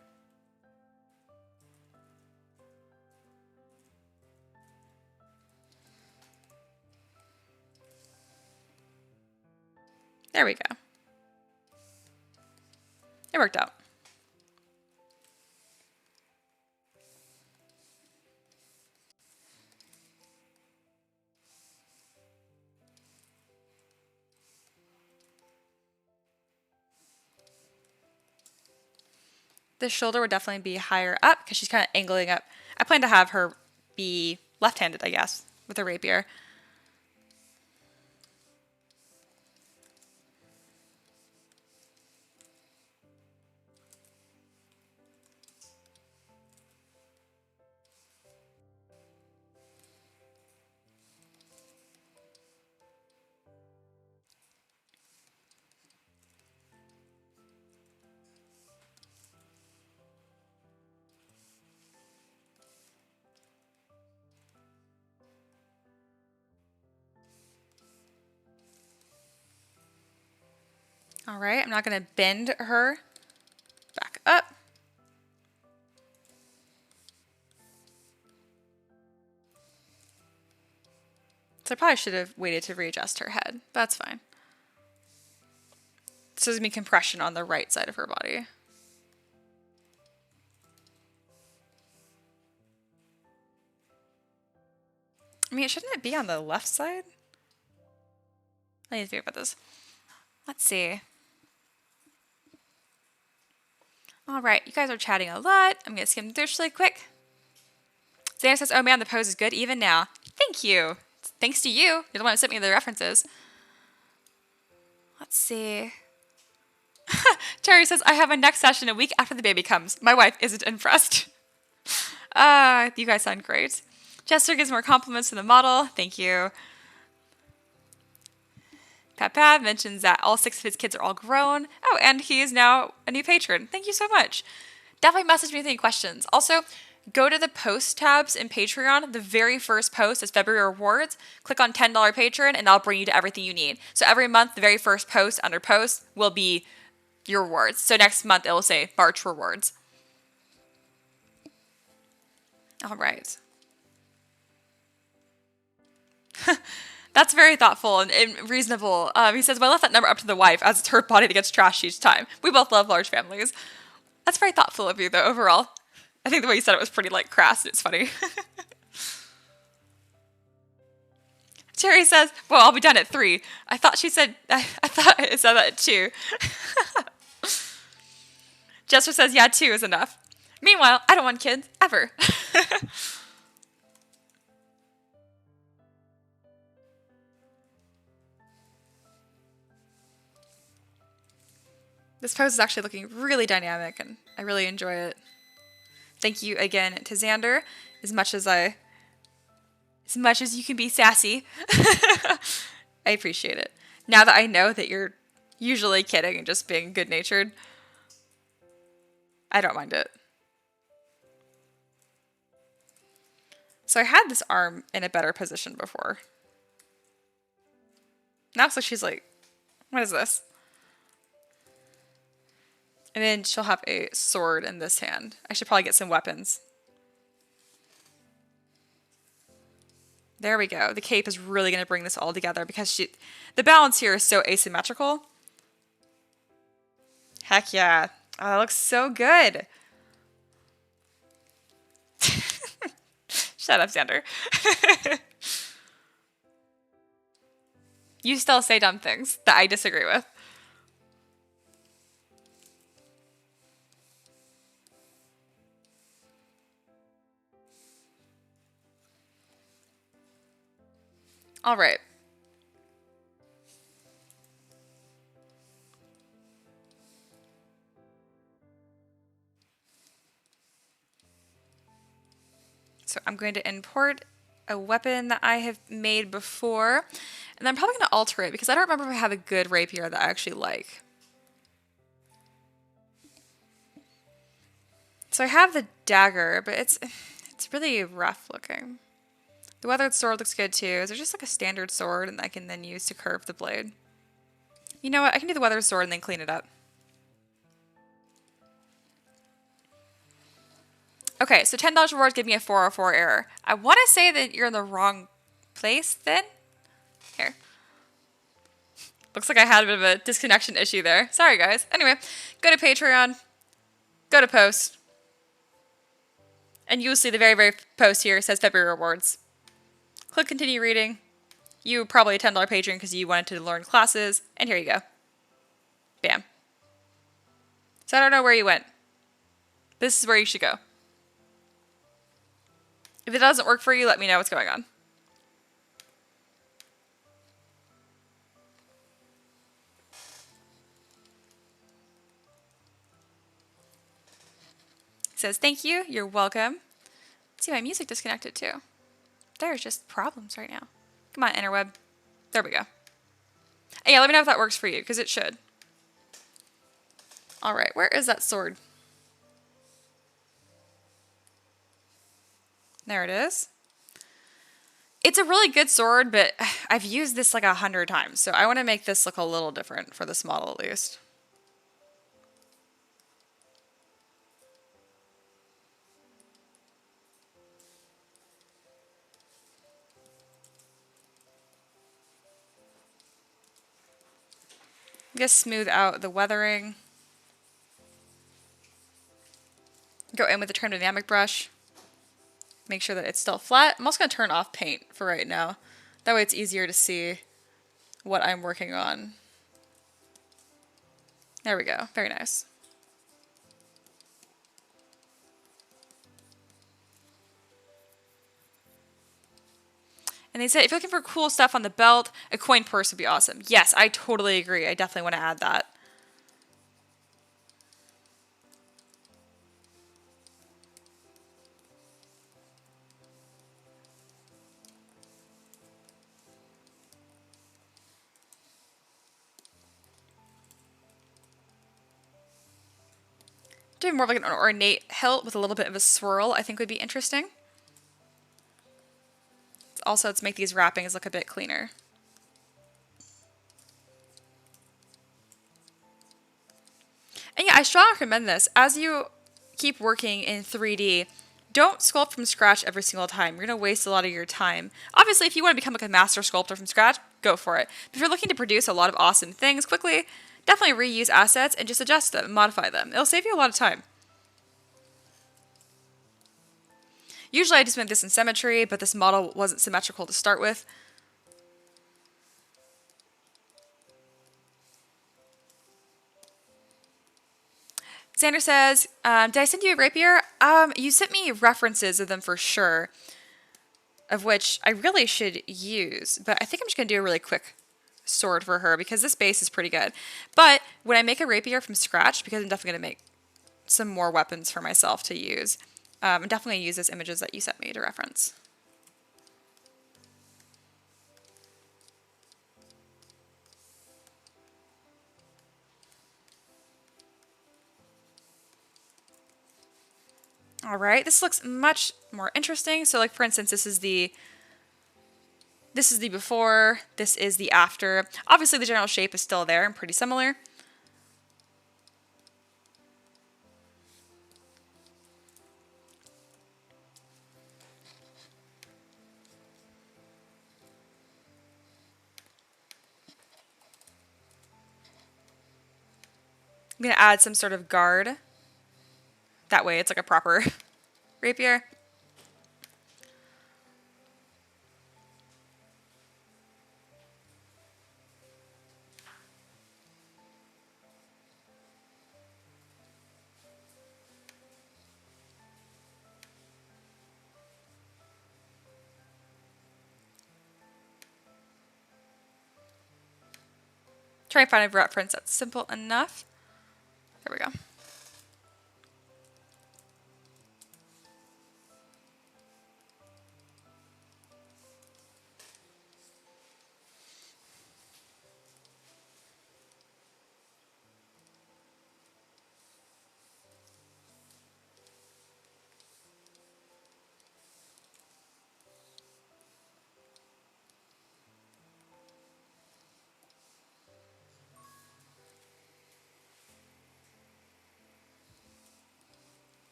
There we go. It worked out. The shoulder would definitely be higher up because she's kind of angling up. I plan to have her be left-handed, I guess, with a rapier. All right, I'm not going to bend her back up. So I probably should have waited to readjust her head. That's fine. This is me compression on the right side of her body. I mean, shouldn't it be on the left side? I need to think about this. Let's see. All right, you guys are chatting a lot. I'm gonna skim through this really quick. Xana says, oh man, the pose is good even now. Thank you. Thanks to you. You're the one who sent me the references. Let's see. Terry says, I have a next session a week after the baby comes. My wife isn't impressed. You guys sound great. Chester gives more compliments to the model. Thank you. Pat mentions that all 6 of his kids are all grown. Oh, and he is now a new patron. Thank you so much. Definitely message me with any questions. Also, go to the post tabs in Patreon. The very first post is February rewards. Click on $10 patron and that'll bring you to everything you need. So every month, the very first post under post will be your rewards. So next month, it will say March rewards. All right. That's very thoughtful and reasonable. He says, well, I left that number up to the wife as it's her body that gets trashed each time. We both love large families. That's very thoughtful of you, though, overall. I think the way you said it was pretty, crass, and it's funny. Jerry says, well, I'll be done at 3. I thought she said, I thought it said that at 2. Jester says, yeah, 2 is enough. Meanwhile, I don't want kids, ever. This pose is actually looking really dynamic, and I really enjoy it. Thank you again to Xander, as much as you can be sassy. I appreciate it. Now that I know that you're usually kidding and just being good-natured, I don't mind it. So I had this arm in a better position before. Now so she's like, what is this? And then she'll have a sword in this hand. I should probably get some weapons. There we go. The cape is really going to bring this all together because the balance here is so asymmetrical. Heck yeah. Oh, that looks so good. Shut up, Xander. You still say dumb things that I disagree with. All right. So I'm going to import a weapon that I have made before, and I'm probably going to alter it because I don't remember if I have a good rapier that I actually like. So I have the dagger, but it's really rough looking. The weathered sword looks good too. Is there just like a standard sword and I can then use to curve the blade? You know what? I can do the weathered sword and then clean it up. Okay, so $10 rewards give me a 404 error. I want to say that you're in the wrong place then. Here. Looks like I had a bit of a disconnection issue there. Sorry, guys. Anyway, go to Patreon. Go to post. And you'll see the very, very post here. It says February rewards. Click continue reading. You were probably a $10 patron because you wanted to learn classes. And here you go. Bam. So I don't know where you went. This is where you should go. If it doesn't work for you, let me know what's going on. It says, thank you, you're welcome. See, my music disconnected too. There's just problems right now. Come on, interweb. There we go. And yeah, let me know if that works for you, because it should. Alright, where is that sword? There it is. It's a really good sword, but I've used this like 100 times, so I want to make this look a little different for this model at least. Just smooth out the weathering. Go in with the trim dynamic brush. Make sure that it's still flat. I'm also going to turn off paint for right now. That way it's easier to see what I'm working on. There we go. Very nice. And they said, if you're looking for cool stuff on the belt, a coin purse would be awesome. Yes, I totally agree. I definitely want to add that. Doing more of like an ornate hilt with a little bit of a swirl, I think would be interesting. Also, let's make these wrappings look a bit cleaner. And yeah, I strongly recommend this. As you keep working in 3D, don't sculpt from scratch every single time. You're going to waste a lot of your time. Obviously, if you want to become like a master sculptor from scratch, go for it. But if you're looking to produce a lot of awesome things quickly, definitely reuse assets and just adjust them and modify them. It'll save you a lot of time. Usually I just make this in symmetry, but this model wasn't symmetrical to start with. Xander says, did I send you a rapier? You sent me references of them for sure, of which I really should use, but I think I'm just going to do a really quick sword for her because this base is pretty good. But when I make a rapier from scratch, because I'm definitely going to make some more weapons for myself to use, I'm definitely going to use those images that you sent me to reference. All right, this looks much more interesting. So like for instance, this is the before, this is the after. Obviously the general shape is still there and pretty similar. I'm going to add some sort of guard. That way it's like a proper rapier. Try and find a reference that's simple enough. There we go.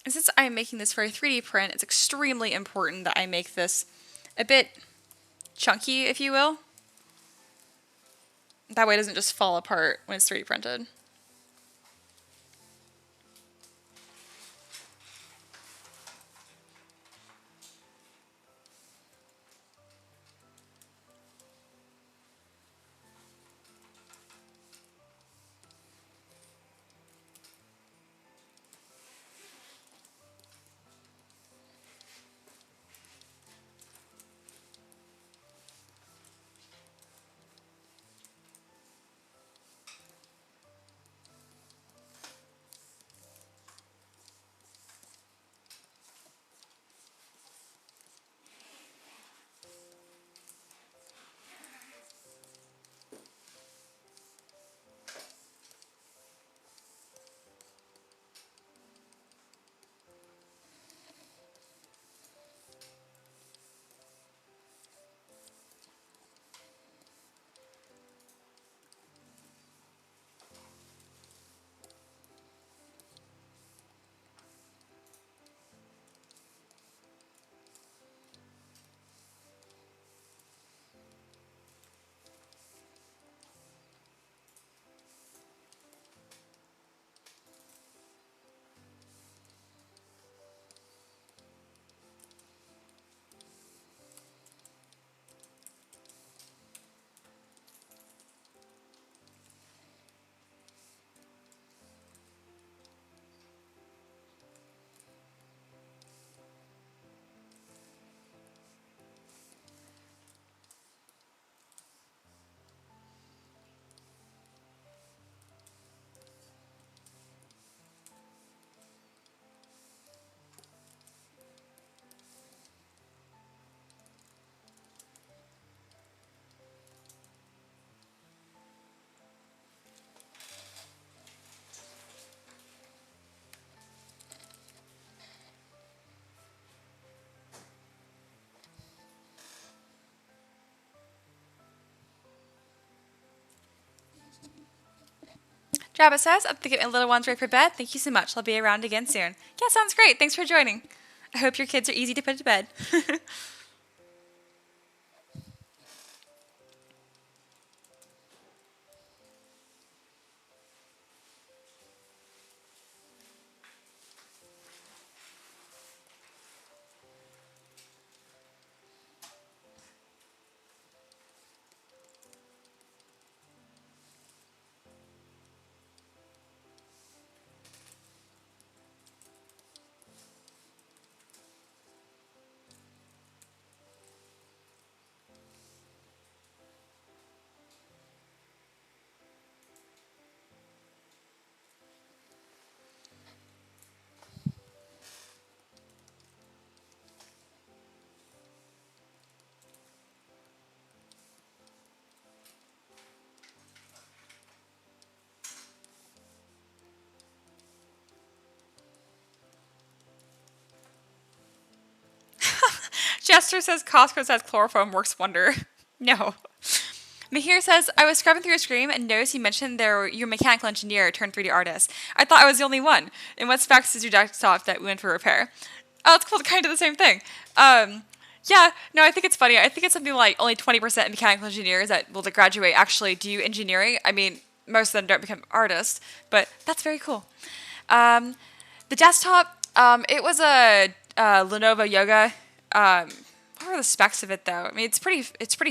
And since I'm making this for a 3D print, it's extremely important that I make this a bit chunky, if you will. That way it doesn't just fall apart when it's 3D printed. Jabba says, I'm thinking my little one's ready for bed. Thank you so much. I'll be around again soon. Yeah, sounds great. Thanks for joining. I hope your kids are easy to put to bed. Esther says Costco says chloroform works wonder. No. Mahir says, I was scrubbing through your screen and noticed you mentioned you're a mechanical engineer turned 3D artist. I thought I was the only one. And what specs is your desktop that went for repair? Oh, it's cool. Kind of the same thing. Yeah, no, I think it's funny. I think it's something like only 20% of mechanical engineers that will graduate actually do engineering. I mean, most of them don't become artists, but that's very cool. The desktop, it was a Lenovo Yoga. What were the specs of it though? I mean, it's pretty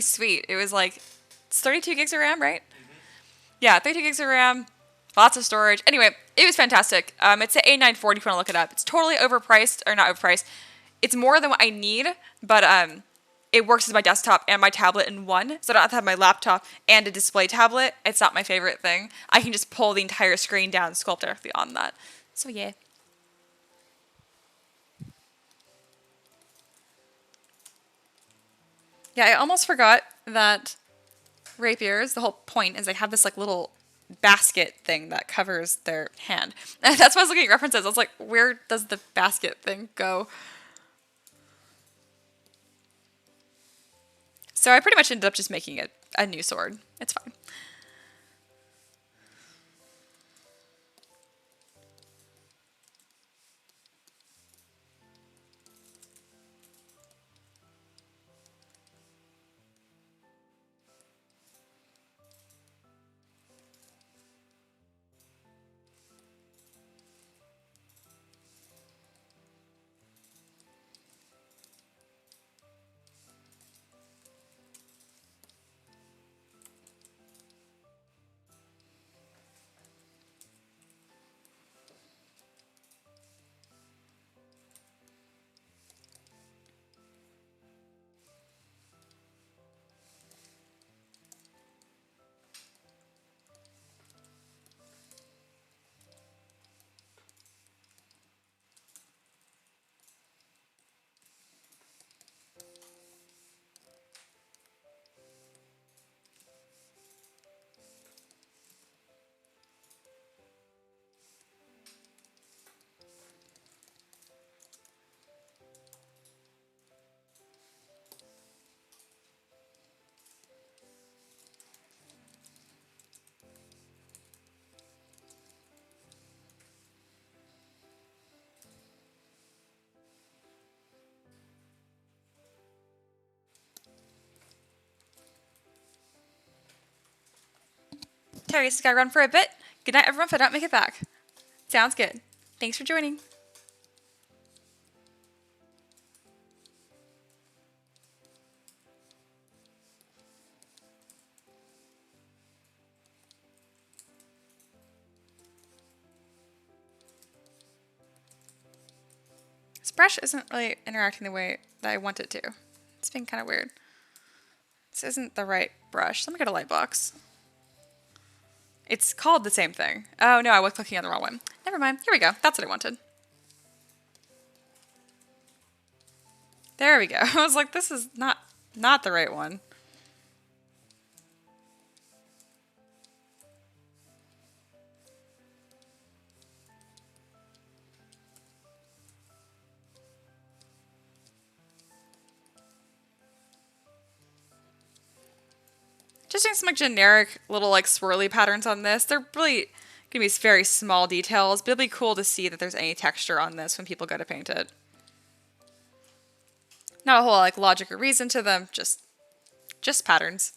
sweet. It was like, it's 32 gigs of RAM, right? Mm-hmm. Yeah, 32 gigs of RAM, lots of storage. Anyway, it was fantastic. It's an A940 if you want to look it up. It's totally overpriced, or not overpriced. It's more than what I need, but it works as my desktop and my tablet in one, so I don't have to have my laptop and a display tablet. It's not my favorite thing. I can just pull the entire screen down and sculpt directly on that. So yeah. Yeah, I almost forgot that rapiers, the whole point is they have this like little basket thing that covers their hand. And that's why I was looking at references. I was like, where does the basket thing go? So I pretty much ended up just making it a new sword. It's fine. Terry, just gotta run for a bit. Good night, everyone, if I don't make it back. Sounds good. Thanks for joining. This brush isn't really interacting the way that I want it to. It's been kind of weird. This isn't the right brush. Let me get a light box. It's called the same thing. Oh no, I was clicking on the wrong one. Never mind. Here we go. That's what I wanted. There we go. I was like, this is not the right one. Just doing some like generic little like swirly patterns on this. They're really gonna be very small details, but it'll be cool to see that there's any texture on this when people go to paint it. Not a whole like logic or reason to them, just patterns.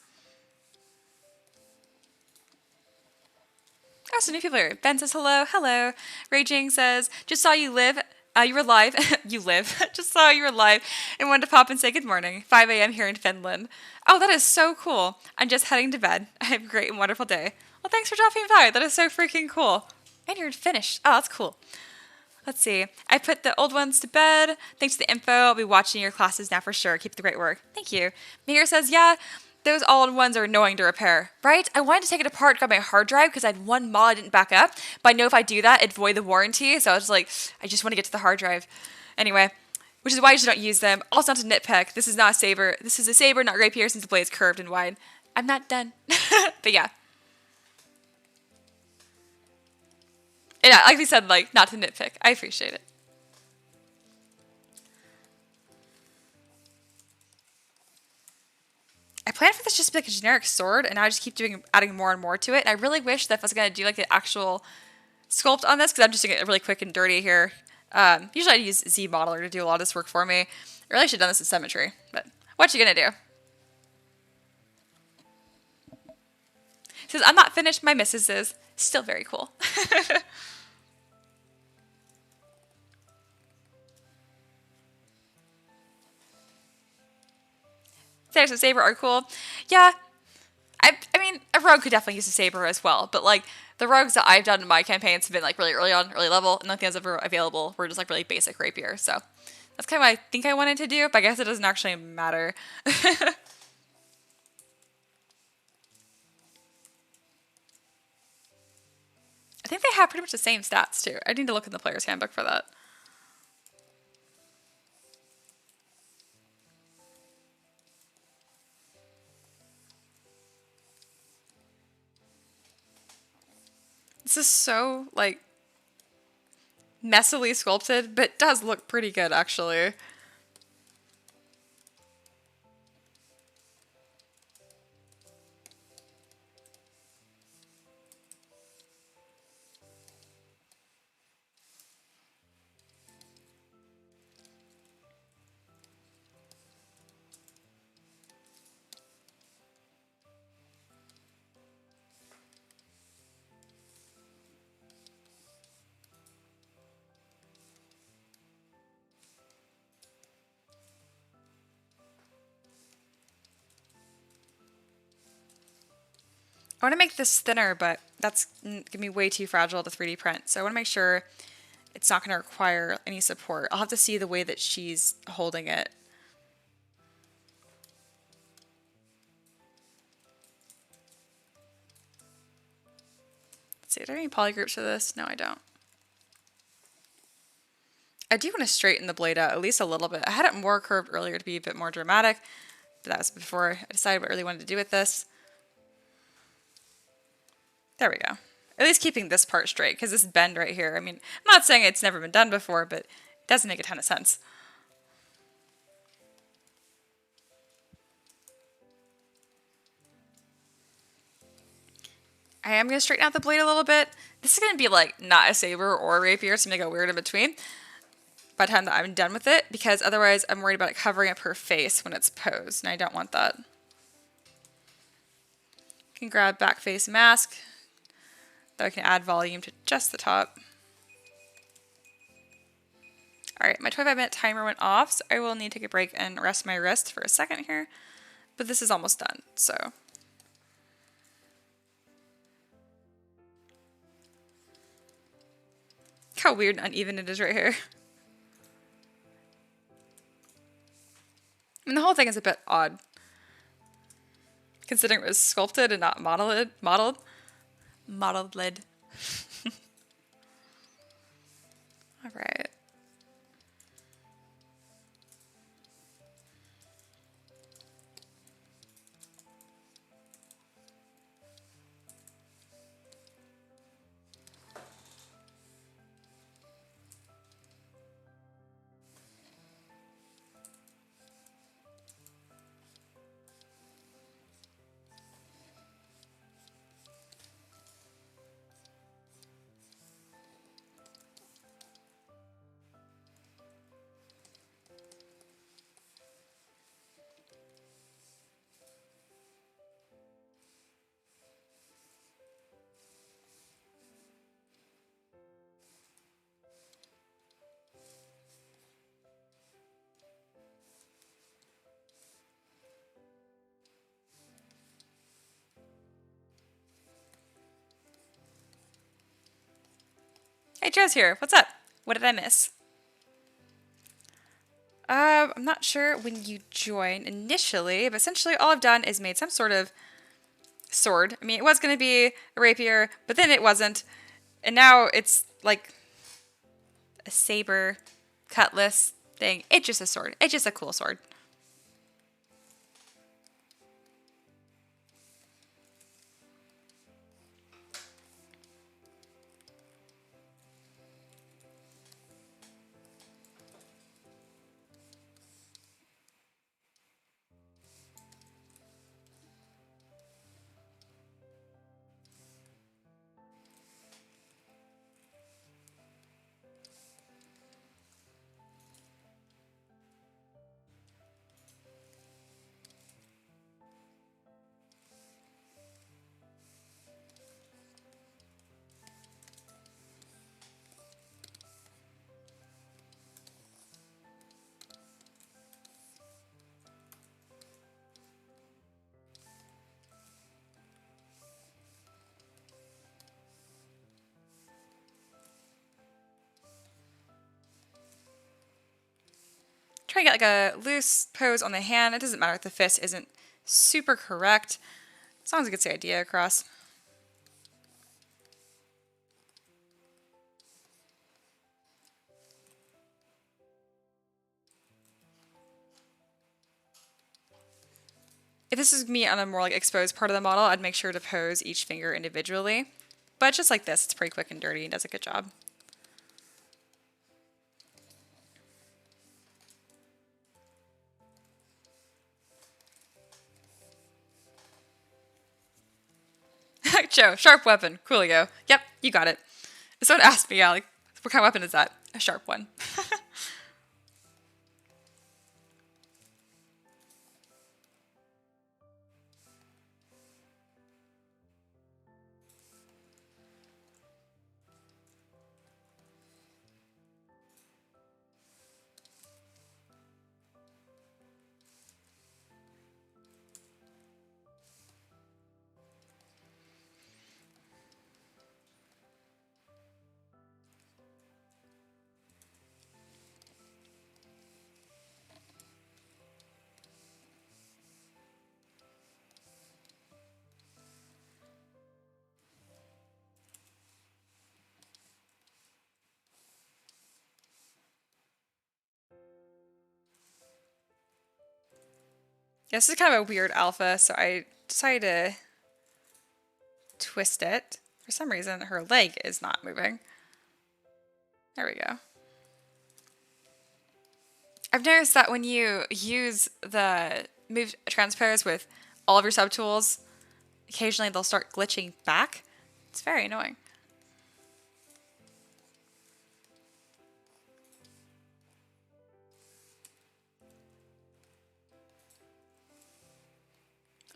Oh, some new people here. Ben says hello, hello. Raging says, just saw you live. You were live. You live. Just saw you were live and wanted to pop and say good morning. 5 a.m. here in Finland. Oh, that is so cool. I'm just heading to bed. I have a great and wonderful day. Well, thanks for dropping by. That is so freaking cool. And you're finished. Oh, that's cool. Let's see. I put the old ones to bed. Thanks to the info. I'll be watching your classes now for sure. Keep up the great work. Thank you. Mihir says, yeah, those old ones are annoying to repair, right? I wanted to take it apart, grab my hard drive because I had one mod I didn't back up. But I know if I do that, it'd void the warranty. So I was like, I just want to get to the hard drive. Anyway, which is why I just don't use them. Also, not to nitpick. This is not a saber. This is a saber, not a rapier, since the blade is curved and wide. I'm not done. But yeah. Yeah, like we said, like, not to nitpick. I appreciate it. planned for this just to be like a generic sword, and now I just keep adding more and more to it. And I really wish that if I was going to do like the actual sculpt on this, because I'm just doing it really quick and dirty here. Usually I use Z Modeler to do a lot of this work for me. I really should have done this in Symmetry, but what you gonna do? Says, I'm not finished, my missus is. Still very cool. There's a saber are cool. Yeah, I mean, a rogue could definitely use a saber as well, but like the rogues that I've done in my campaigns have been like really early on, early level, and nothing else ever available were just like really basic rapier. So that's kind of what I think I wanted to do, but I guess it doesn't actually matter. I think they have pretty much the same stats too. I need to look in the player's handbook for that. This is so like messily sculpted, but it does look pretty good actually. I want to make this thinner, but that's going to be way too fragile to 3D print. So I want to make sure it's not going to require any support. I'll have to see the way that she's holding it. Let's see, are there any polygroups for this? No, I don't. I do want to straighten the blade out at least a little bit. I had it more curved earlier to be a bit more dramatic, but that was before I decided what I really wanted to do with this. There we go. At least keeping this part straight, because this bend right here, I mean, I'm not saying it's never been done before, but it doesn't make a ton of sense. I am going to straighten out the blade a little bit. This is going to be like not a saber or a rapier, so I'm going to go weird in between by the time that I'm done with it, because otherwise I'm worried about it covering up her face when it's posed, and I don't want that. You can grab back face mask, though I can add volume to just the top. Alright, my 25-minute timer went off, so I will need to take a break and rest my wrist for a second here, but this is almost done, so. Look how weird and uneven it is right here. I mean, the whole thing is a bit odd, considering it was sculpted and not modeled. All right. Hey, Joe's here. What's up? What did I miss? I'm not sure when you joined initially, but essentially all I've done is made some sort of sword. I mean, it was going to be a rapier, but then it wasn't. And now it's like a saber, cutlass thing. It's just a sword. It's just a cool sword. trying to get like a loose pose on the hand. It doesn't matter if the fist isn't super correct, as long as it gets the idea across. If this is me on a more like exposed part of the model, I'd make sure to pose each finger individually. But just like this, it's pretty quick and dirty and does a good job. Joe, sharp weapon. Coolio. Yep, you got it. If someone asked me, yeah, like, what kind of weapon is that? A sharp one. This is kind of a weird alpha, so I decided to twist it. For some reason, her leg is not moving. There we go. I've noticed that when you use the move transpose with all of your subtools, occasionally they'll start glitching back. It's very annoying.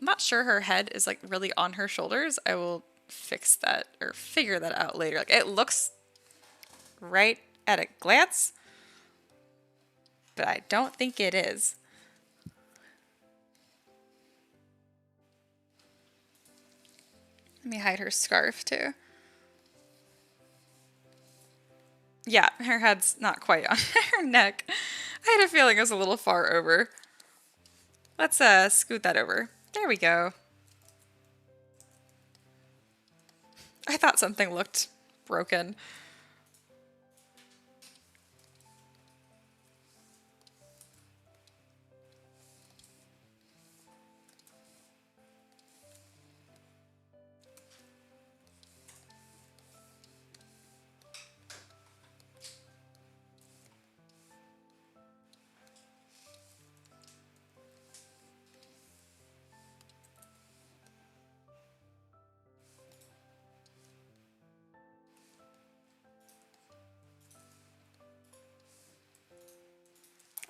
I'm not sure her head is like really on her shoulders. I will fix that or figure that out later. Like it looks right at a glance, but I don't think it is. Let me hide her scarf too. Yeah, her head's not quite on her neck. I had a feeling it was a little far over. Let's scoot that over. There we go. I thought something looked broken.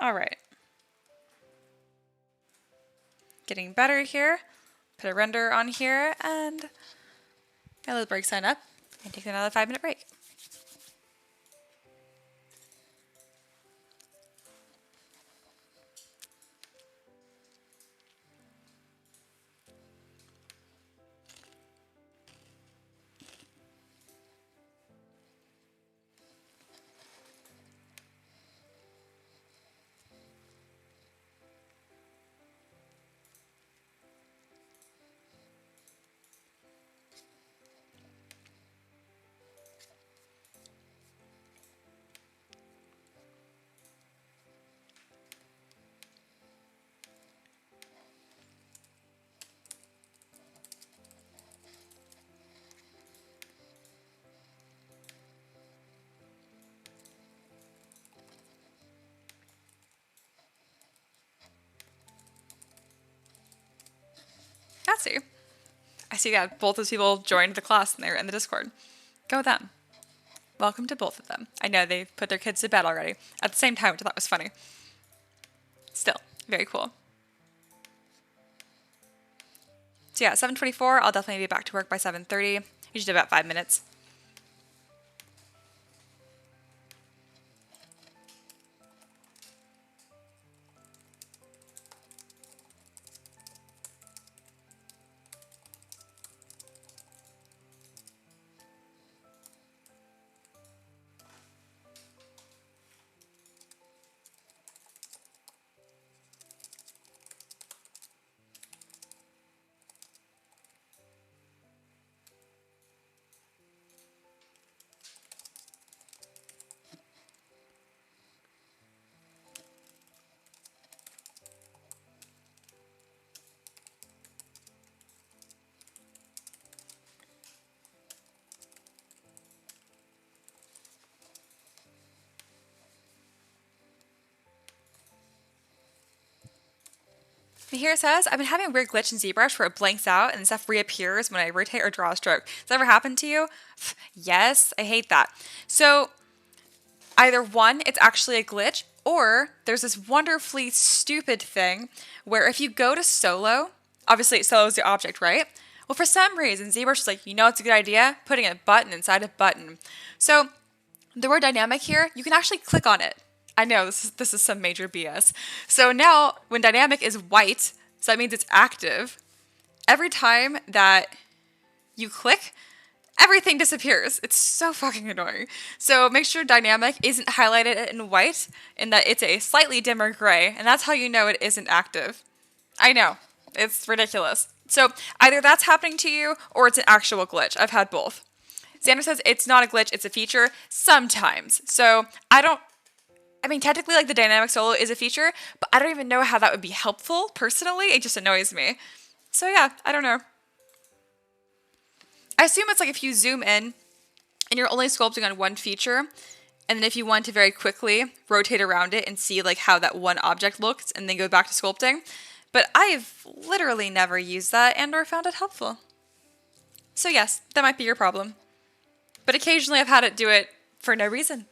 All right. Getting better here. Put a render on here and I load the break sign up and take another 5-minute break. I see that both those people joined the class and they're in the Discord. Go them. Welcome to both of them. I know they've put their kids to bed already. At the same time, which I thought was funny. Still, very cool. So yeah, 7:24, I'll definitely be back to work by 7:30. Usually about 5 minutes. Here it says, I've been having a weird glitch in ZBrush where it blanks out and stuff reappears when I rotate or draw a stroke. Does that ever happen to you? Yes, I hate that. So either one, it's actually a glitch, or there's this wonderfully stupid thing where if you go to solo, obviously solo is the object, right? Well, for some reason, ZBrush is like, you know it's a good idea? Putting a button inside a button. So the word dynamic here, you can actually click on it. I know this is some major BS. So now when dynamic is white, so that means it's active, every time that you click, everything disappears. It's so fucking annoying. So make sure dynamic isn't highlighted in white and that it's a slightly dimmer gray, and that's how you know it isn't active. I know, it's ridiculous. So either that's happening to you or it's an actual glitch. I've had both. Xander says it's not a glitch, it's a feature sometimes. So I mean, technically, like, the dynamic solo is a feature, but I don't even know how that would be helpful, personally. It just annoys me. So yeah, I don't know. I assume it's like if you zoom in and you're only sculpting on one feature, and then if you want to very quickly rotate around it and see like how that one object looks and then go back to sculpting. But I've literally never used that and or found it helpful. So yes, that might be your problem. But occasionally I've had it do it for no reason.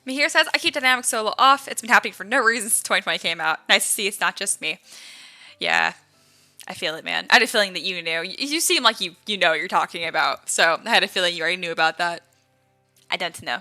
Mihir says, I keep dynamic solo off. It's been happening for no reason since 2020 came out. Nice to see it's not just me. Yeah, I feel it, man. I had a feeling that you knew. You seem like you know what you're talking about. So I had a feeling you already knew about that. I don't know.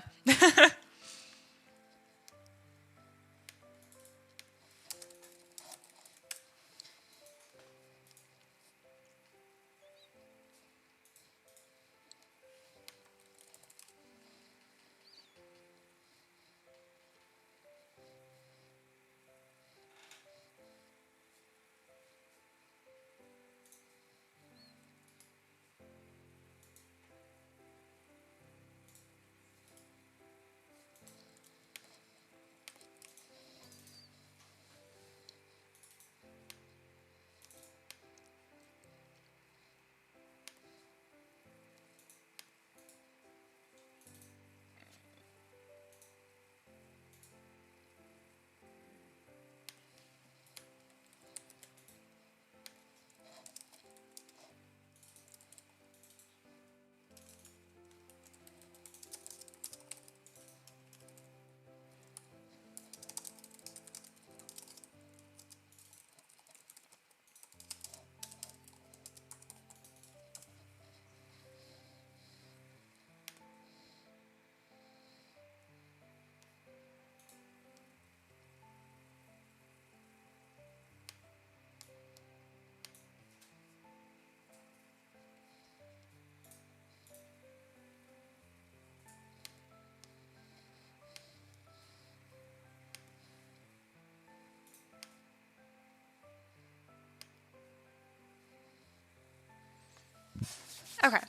Okay.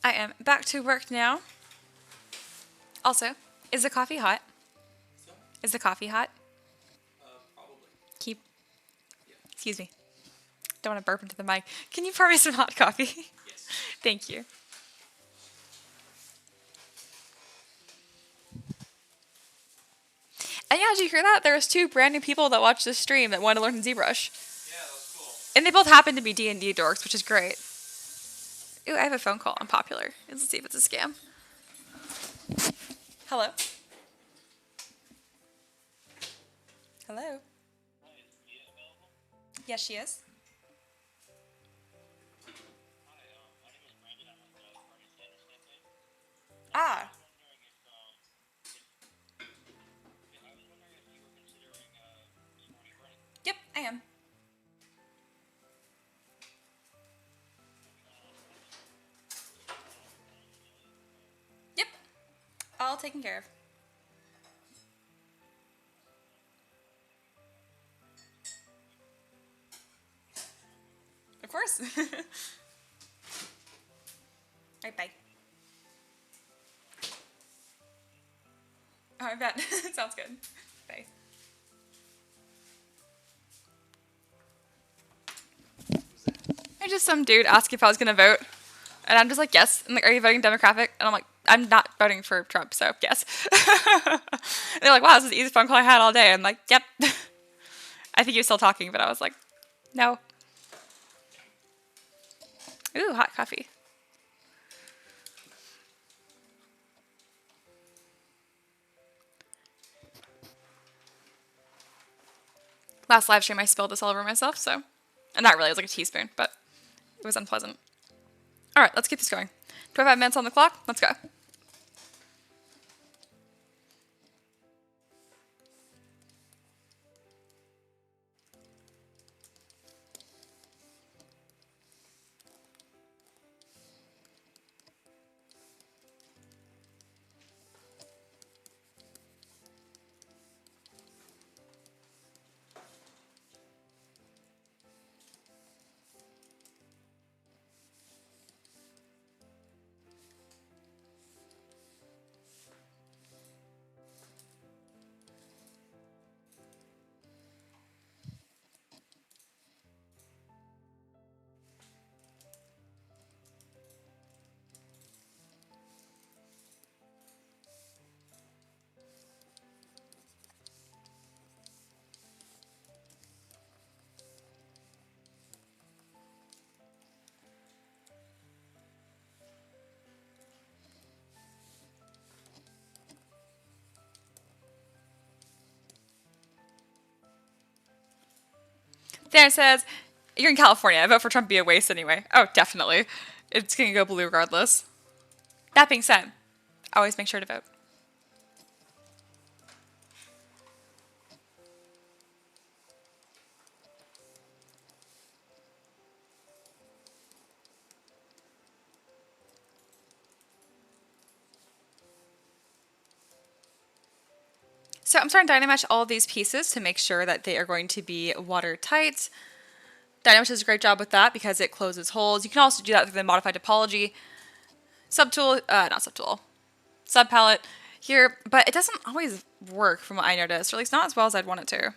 I am back to work now. Also, is the coffee hot? Is the coffee hot? Probably. Keep. Excuse me. Don't want to burp into the mic. Can you pour me some hot coffee? Yes. Thank you. And yeah, did you hear that? There was 2 brand new people that watched this stream that wanted to learn ZBrush. Yeah, that's cool. And they both happen to be D&D dorks, which is great. Ooh, I have a phone call. I'm popular. Let's see if it's a scam. Hello? Hello? Yes, she is. Hi. I am. Yep. All taken care of. Of course. Alright, bye. Oh, I bet. Sounds good. Bye. I just some dude asked if I was gonna vote. And I'm just like, yes. And like, are you voting Democratic? And I'm like, I'm not voting for Trump, so yes. And they're like, wow, this is the easiest phone call I had all day. I'm like, yep. I think he was still talking, but I was like, no. Ooh, hot coffee. Last live stream, I spilled this all over myself, so. And not really, it was like a teaspoon, but it was unpleasant. All right, let's keep this going. 25 minutes on the clock. Let's go. Dan says, you're in California. I vote for Trump would be a waste anyway. Oh, definitely. It's going to go blue regardless. That being said, always make sure to vote. So I'm starting to Dynamesh all of these pieces to make sure that they are going to be watertight. Dynamesh does a great job with that because it closes holes. You can also do that through the modified topology subtool, not subtool, subpalette here, but it doesn't always work from what I noticed, or at least not as well as I'd want it to.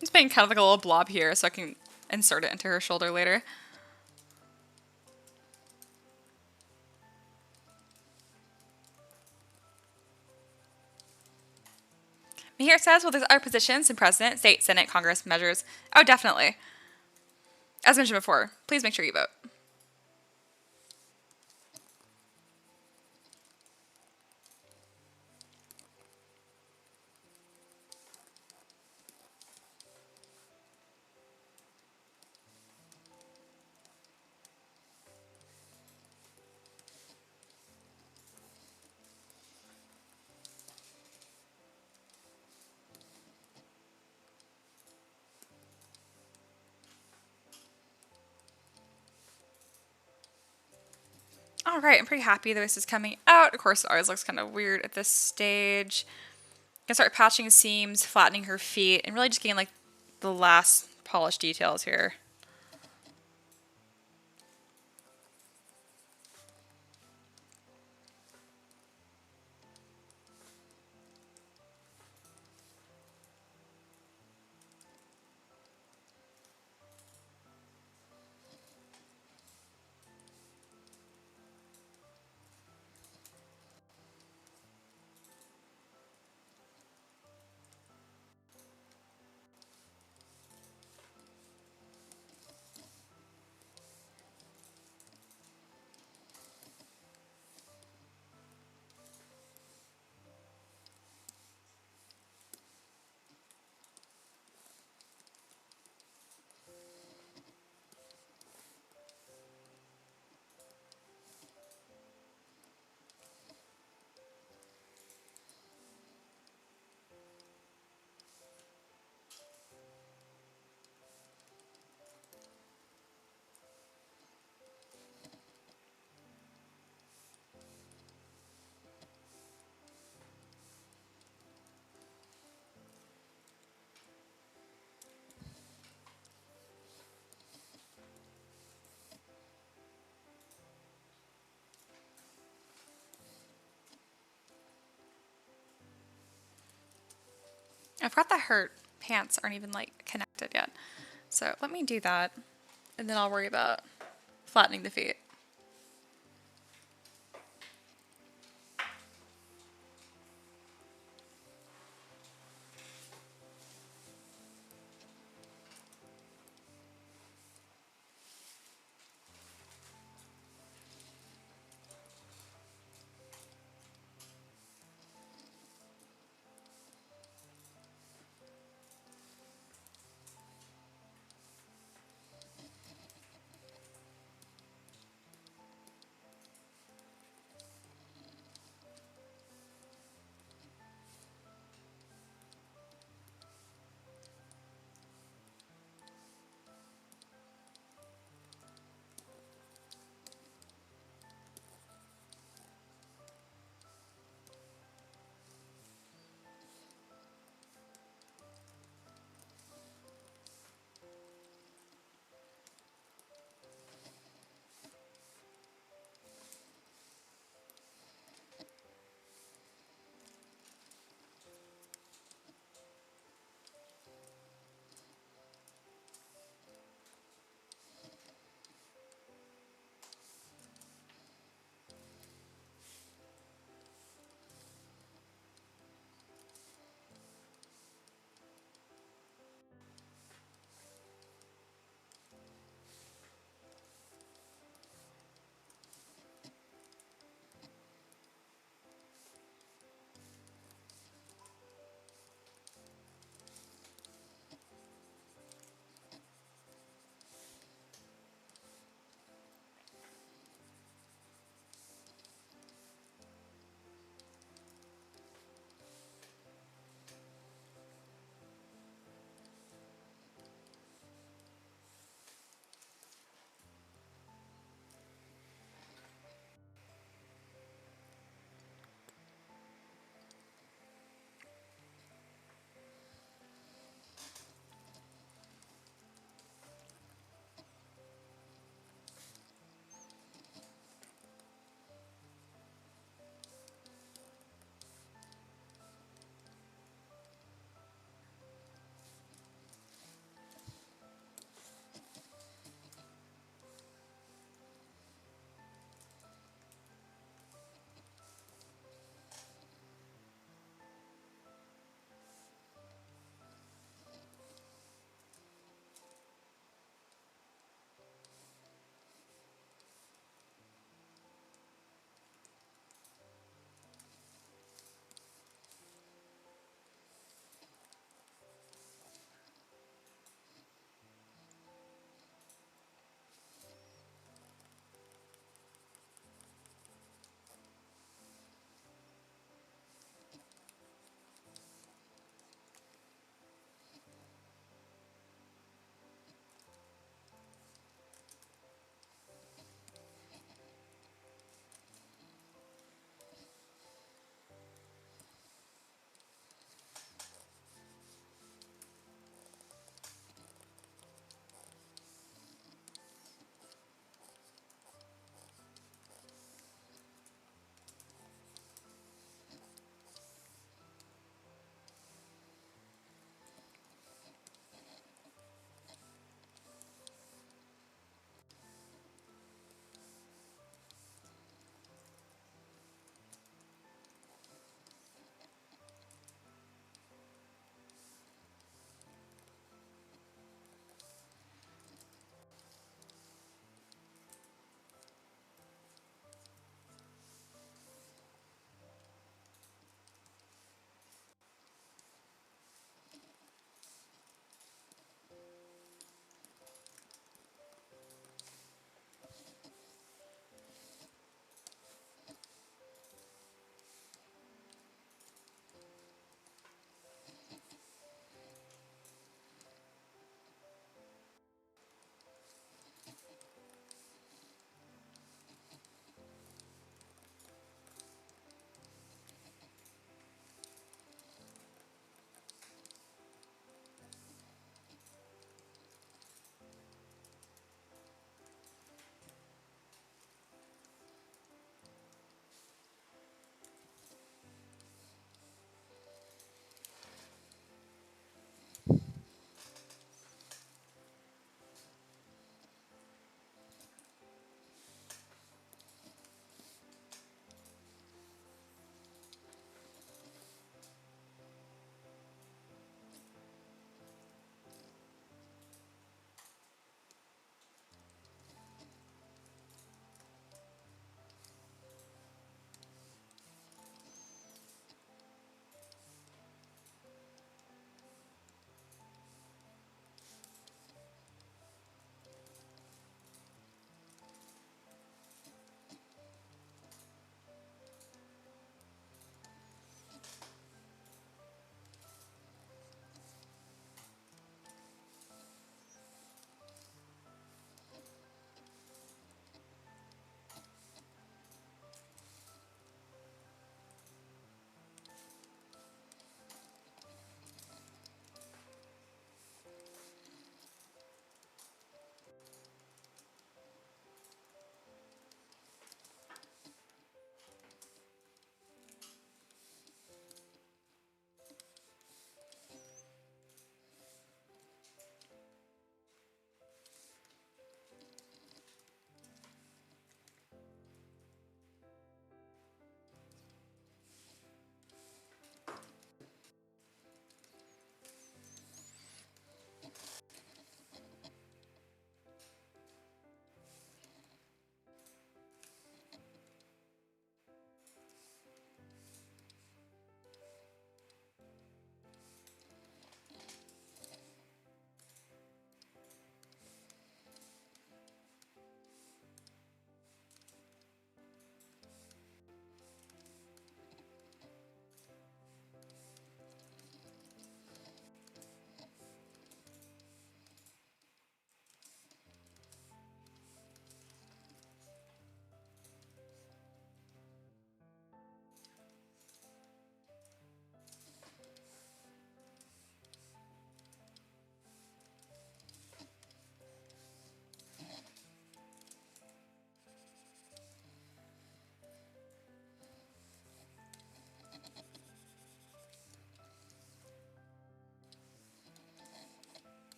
It's making kind of like a little blob here so I can insert it into her shoulder later. Here it says, well, there's other positions in President, State, Senate, Congress, measures. Oh, definitely. As mentioned before, please make sure you vote. All right, I'm pretty happy that this is coming out. Of course, it always looks kind of weird at this stage. I'm gonna start patching seams, flattening her feet, and really just getting like the last polished details here. I forgot that her pants aren't even like connected yet. So let me do that, and then I'll worry about flattening the feet.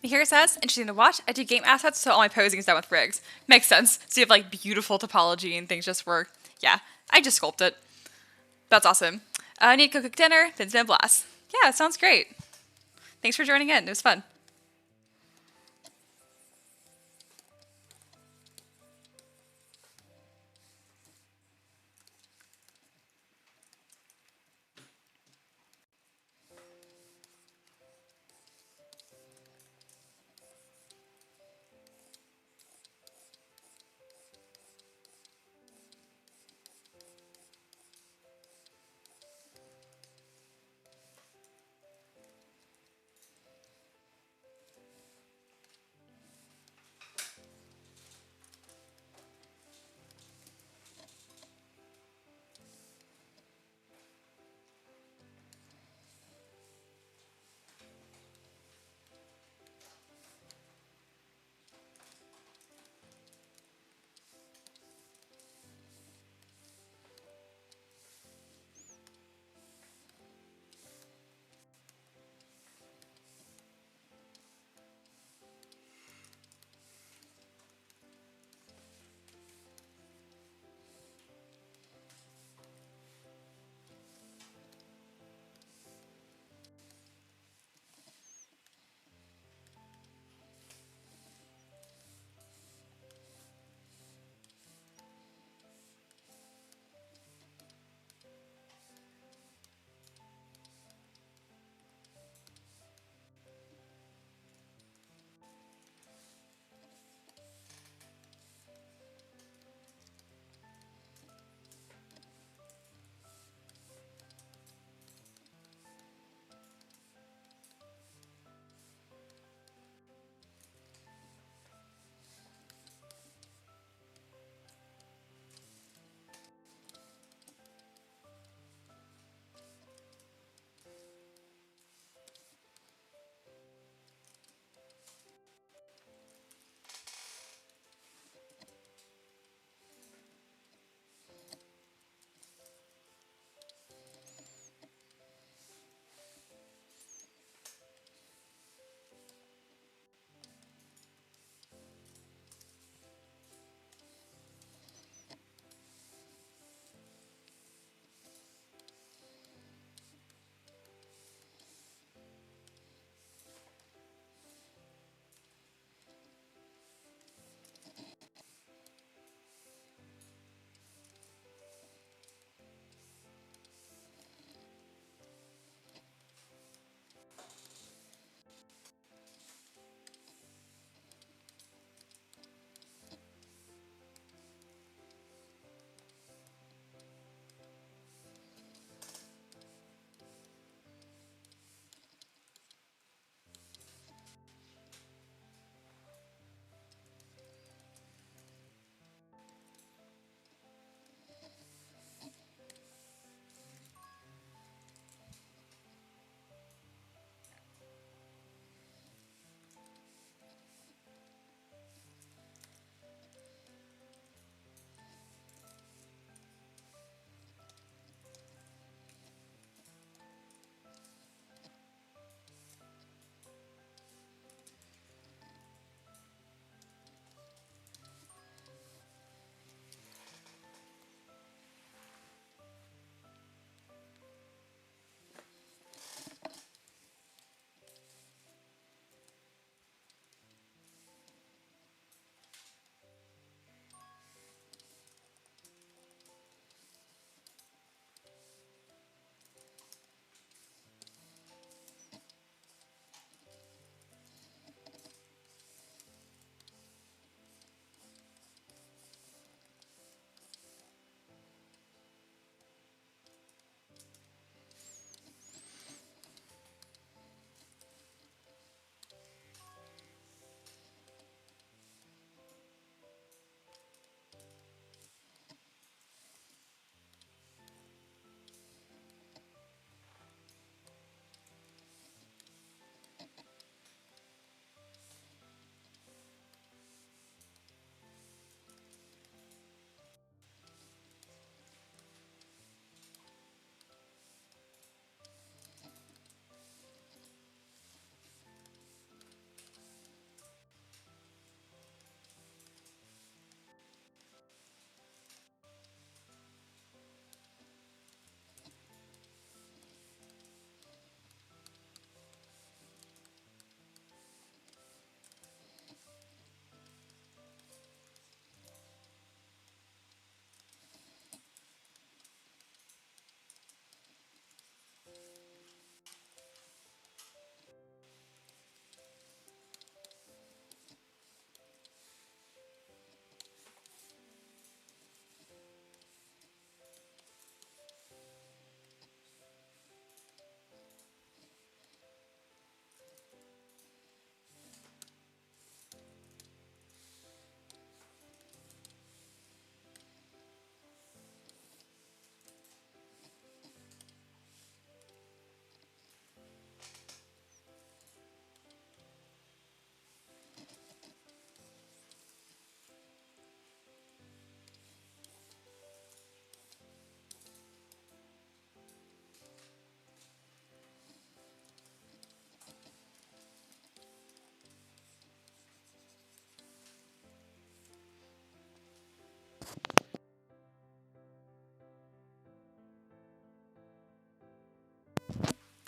Here it says, interesting to watch. I do game assets, so all my posing is done with rigs. Makes sense. So you have like beautiful topology and things just work. Yeah, I just sculpt it. That's awesome. I need to cook dinner, then spin blast. Yeah, it sounds great. Thanks for joining in. It was fun.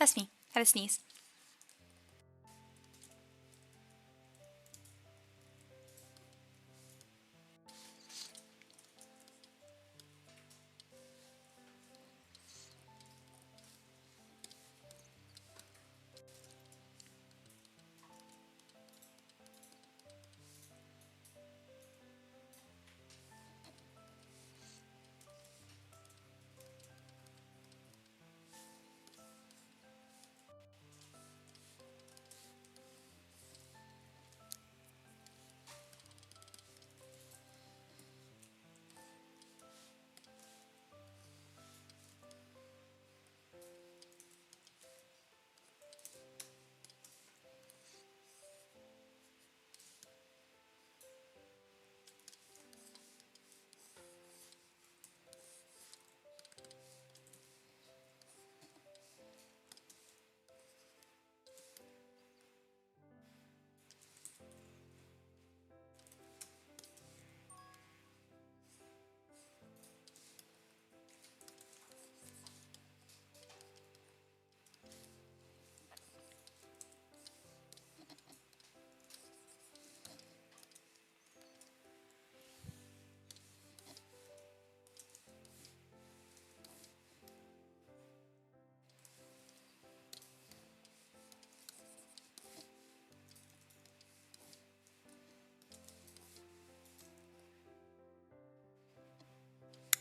That's me. Had a sneeze.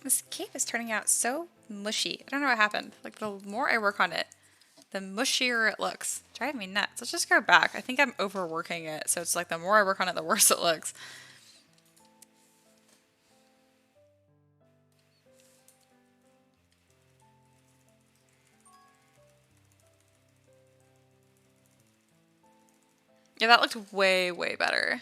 This cape is turning out so mushy. I don't know what happened. Like, the more I work on it, the mushier it looks. It's driving me nuts. Let's just go back. I think I'm overworking it, so it's like the more I work on it, the worse it looks. Yeah, that looked way, way better.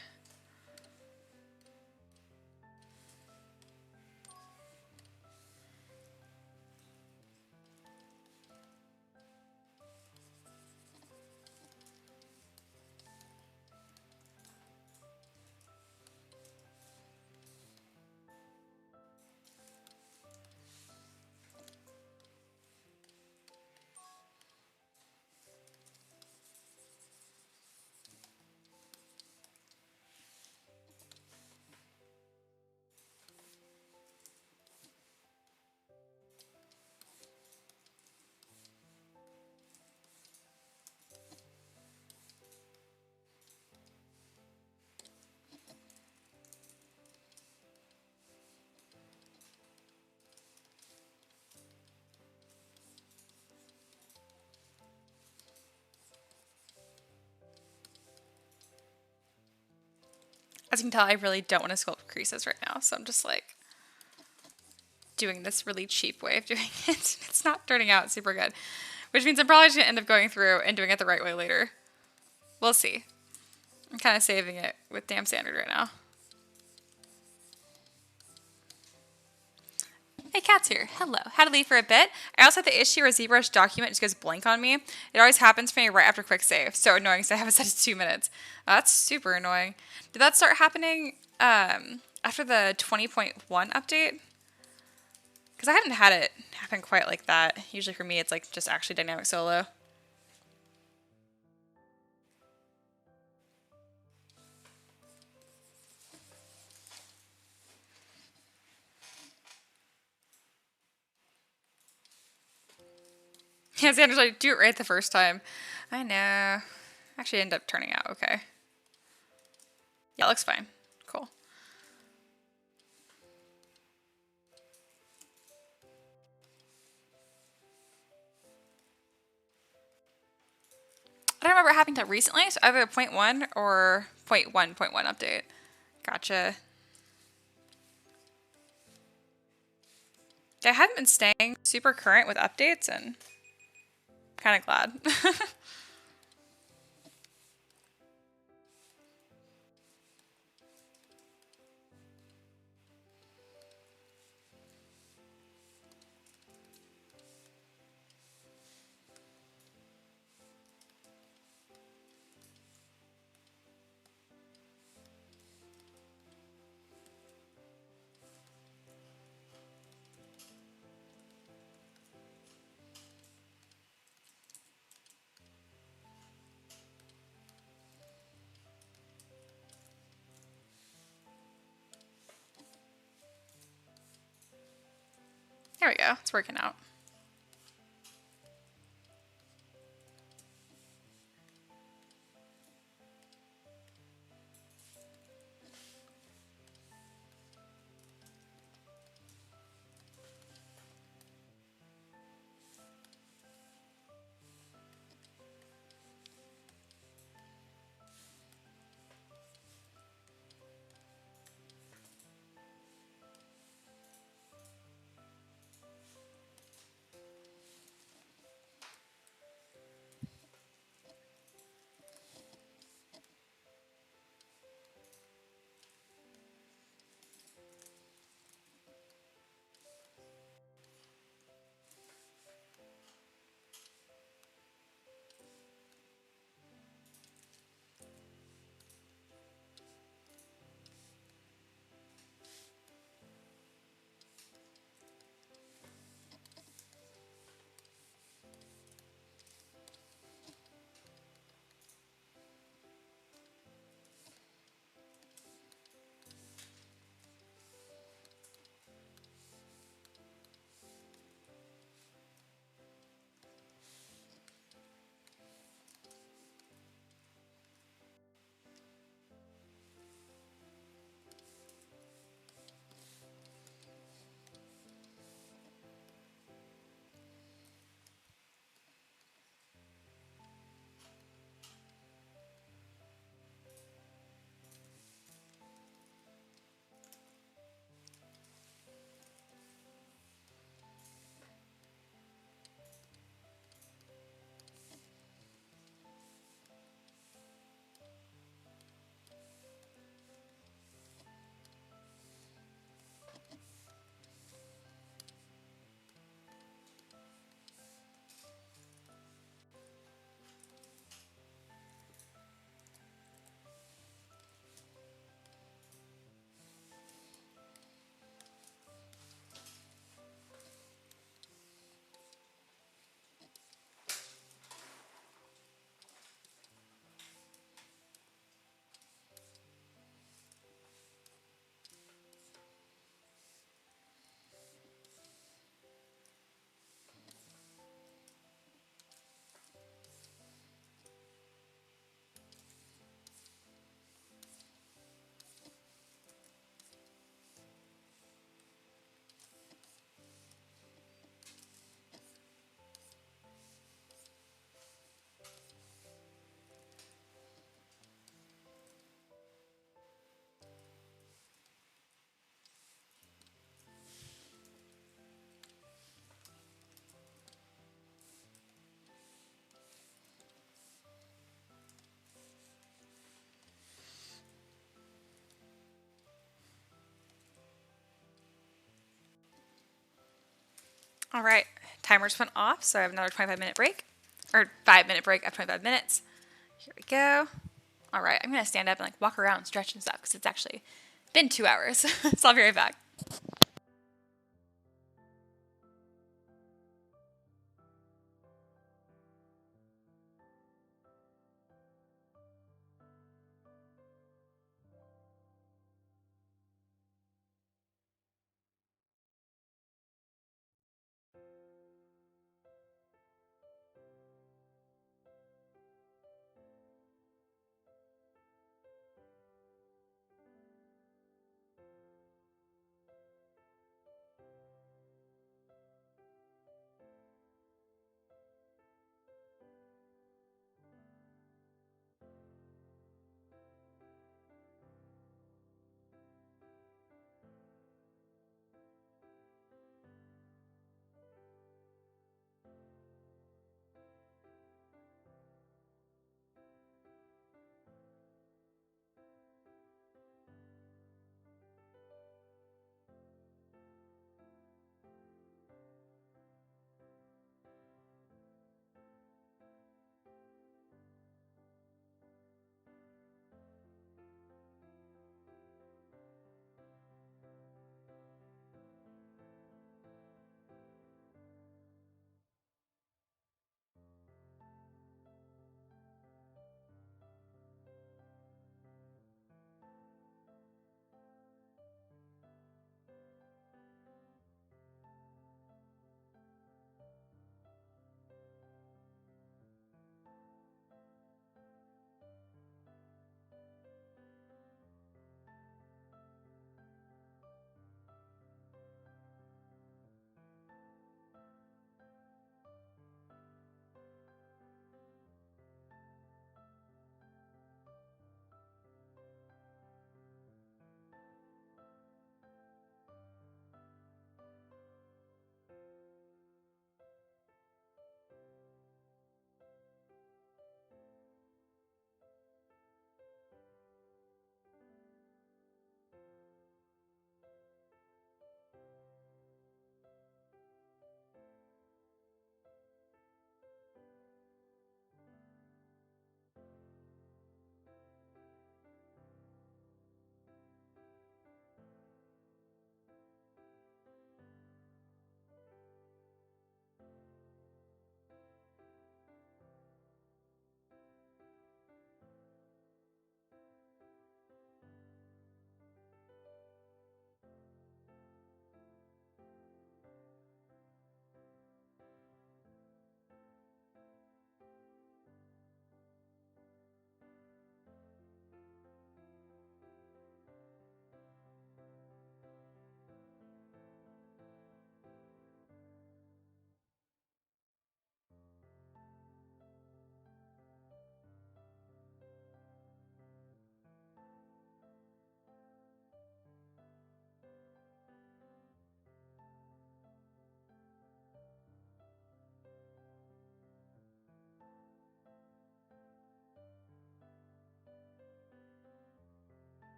As you can tell, I really don't want to sculpt creases right now, so I'm just like doing this really cheap way of doing it. It's not turning out super good, which means I'm probably just gonna end up going through and doing it the right way later. We'll see. I'm kind of saving it with damn standard right now. Hey, Cat's here. Hello. Had to leave for a bit. I also had the issue where ZBrush document just goes blank on me. It always happens for me right after quick save. So annoying, so I have it set to 2 minutes. That's super annoying. Did that start happening after the 20.1 update? Because I haven't had it happen quite like that. Usually for me, it's like just actually dynamic solo. Yeah, Xander's like, do it right the first time. I know. Actually ended up turning out okay. Yeah, it looks fine. Cool. I don't remember it happening that recently, so either a 0.1 or 0.1.1 update. Gotcha. I haven't been staying super current with updates, and I'm kind of glad. There we go. It's working out. All right, timer's went off, so I have another 25-minute break, or 5-minute break of 25 minutes. Here we go. All right, I'm gonna stand up and like walk around, stretch and stuff, because it's actually been 2 hours. So I'll be right back.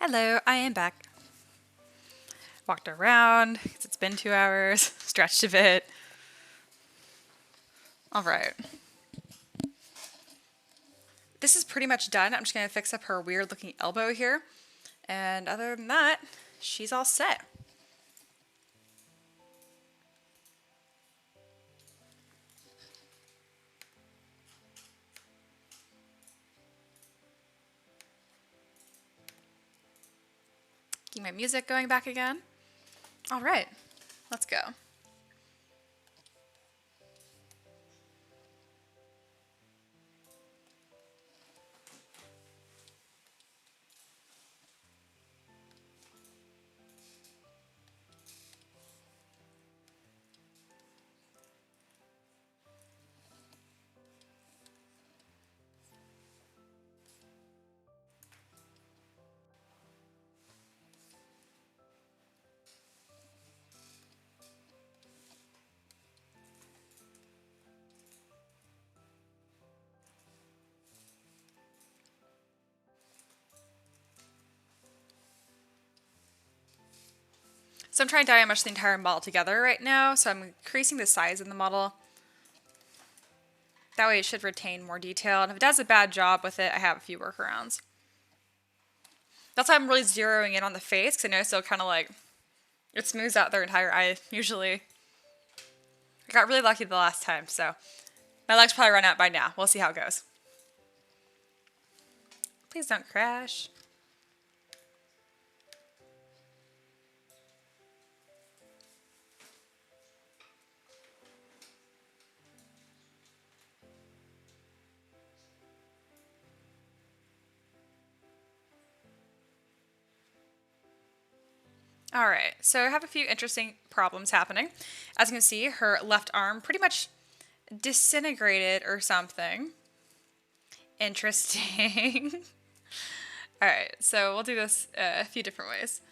Hello, I am back. Walked around, 'cause it's been 2 hours, stretched a bit. All right. This is pretty much done. I'm just going to fix up her weird looking elbow here. And other than that, she's all set. Keep my music going back again. All right, let's go. So I'm trying to dye much the entire model together right now, so I'm increasing the size of the model. That way it should retain more detail, and if it does a bad job with it, I have a few workarounds. That's why I'm really zeroing in on the face, because I know so kind of like, it smooths out their entire eye, usually. I got really lucky the last time, so my legs probably run out by now. We'll see how it goes. Please don't crash. All right, so I have a few interesting problems happening. As you can see, her left arm pretty much disintegrated or something. Interesting. All right, so we'll do this a few different ways.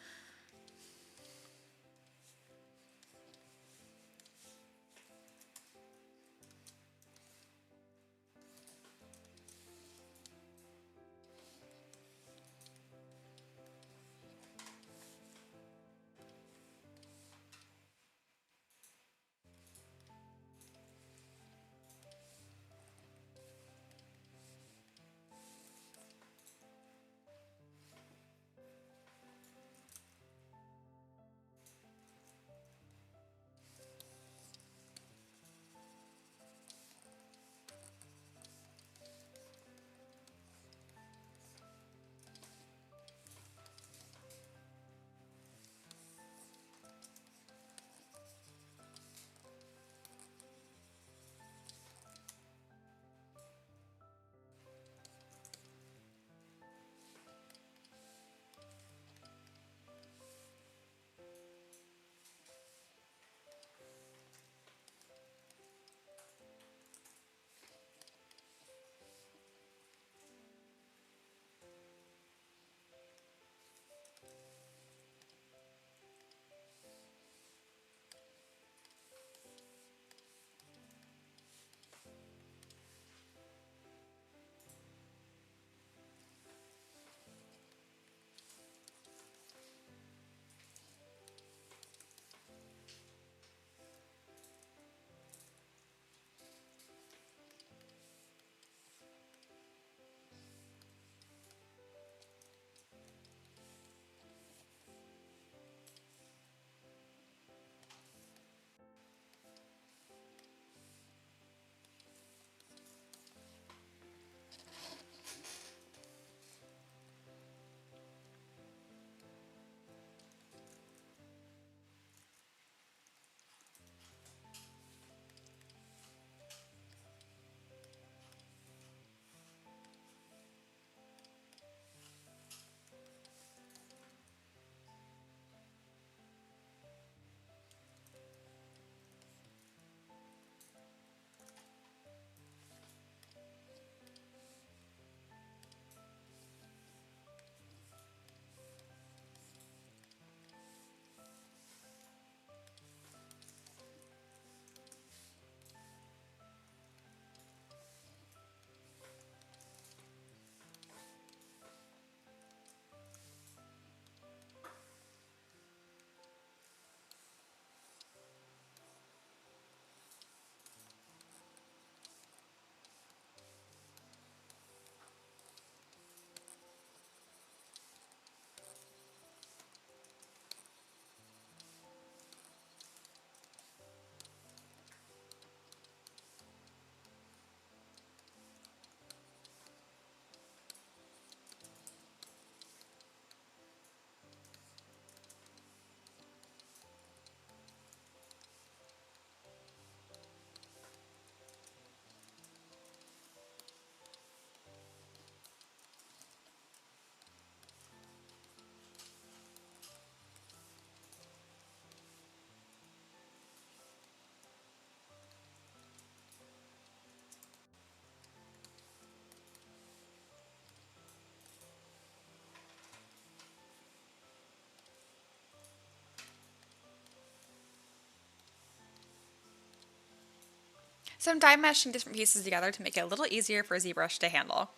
So I'm die meshing different pieces together to make it a little easier for ZBrush to handle.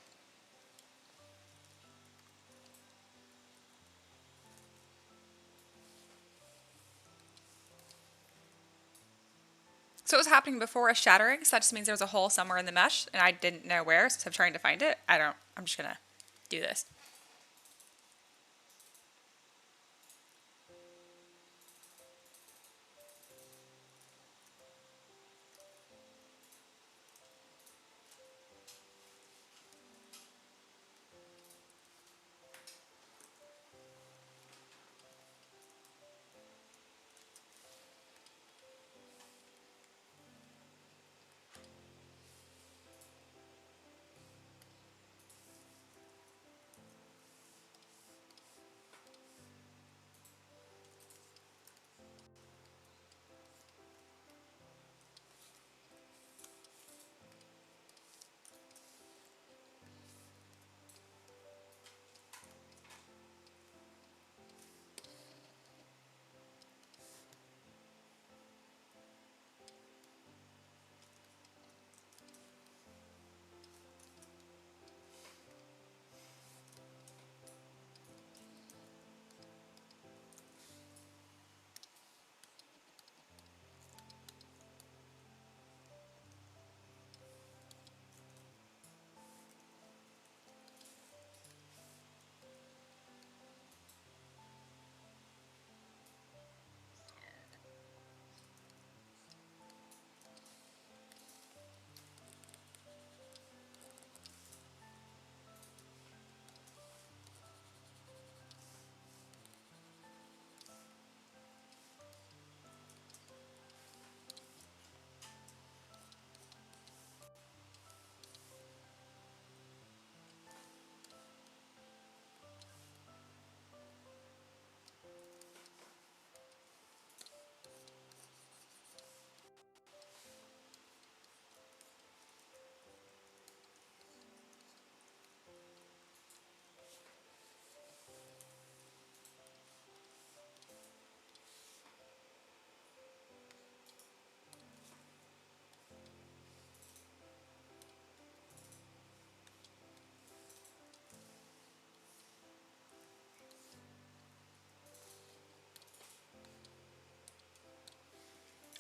So what was happening before was shattering, so that just means there was a hole somewhere in the mesh, and I didn't know where, so I'm trying to find it. I'm just gonna do this.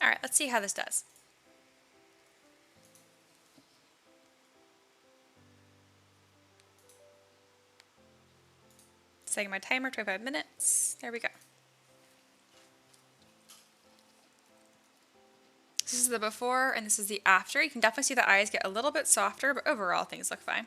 Alright, let's see how this does. Setting my timer, 25 minutes. There we go. This is the before and this is the after. You can definitely see the eyes get a little bit softer, but overall things look fine.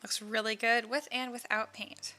Looks really good with and without paint.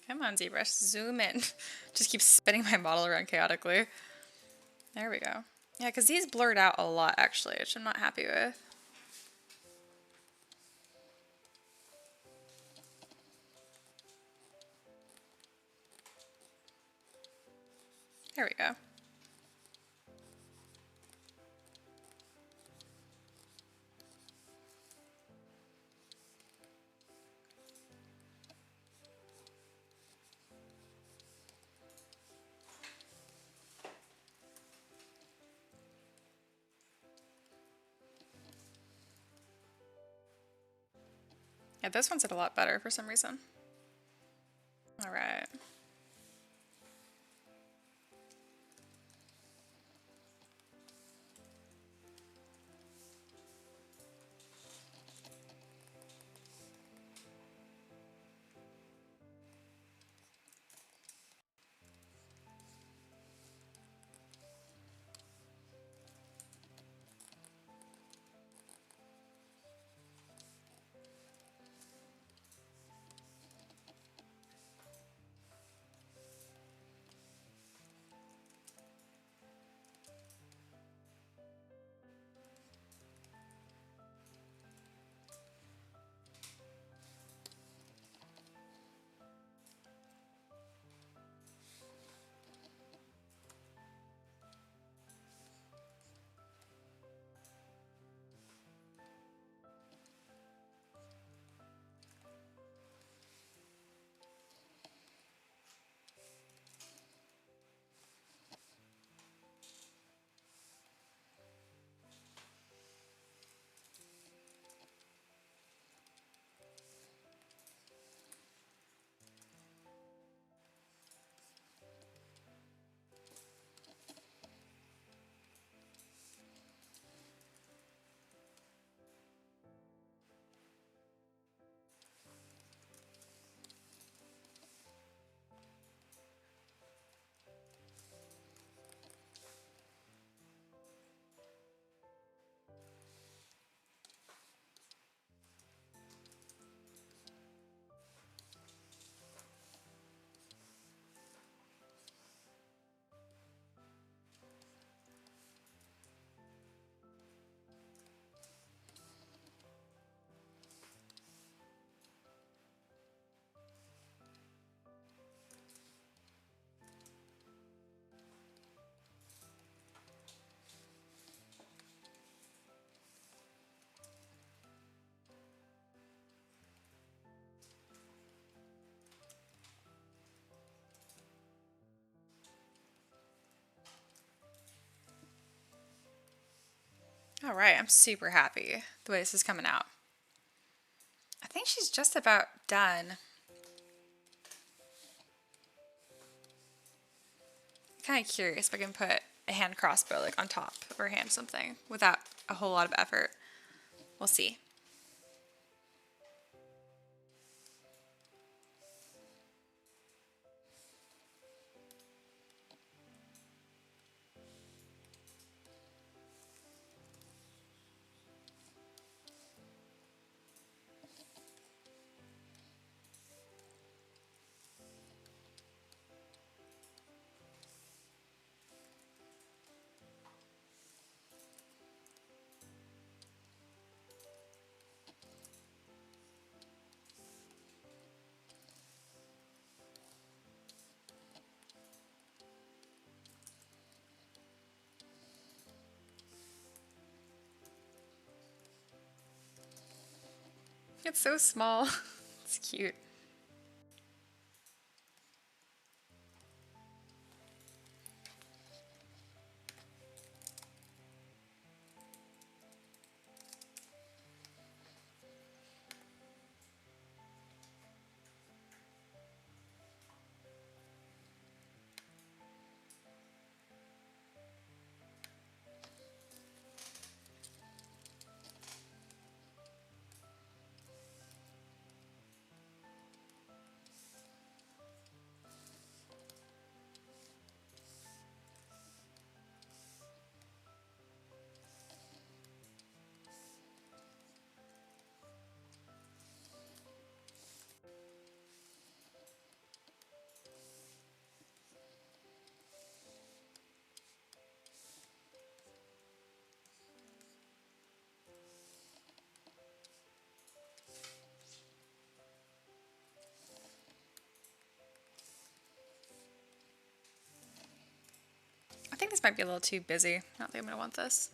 Come on, ZBrush, zoom in. Just keep spinning my model around chaotically. There we go. Yeah, because these blurred out a lot, actually, which I'm not happy with. There we go. Yeah, this one's did a lot better for some reason. All right. All right, I'm super happy the way this is coming out. I think she's just about done. Kind of curious if I can put a hand crossbow like on top of her hand something without a whole lot of effort. We'll see. It's so small. It's cute. might be a little too busy. I don't think I'm gonna want this.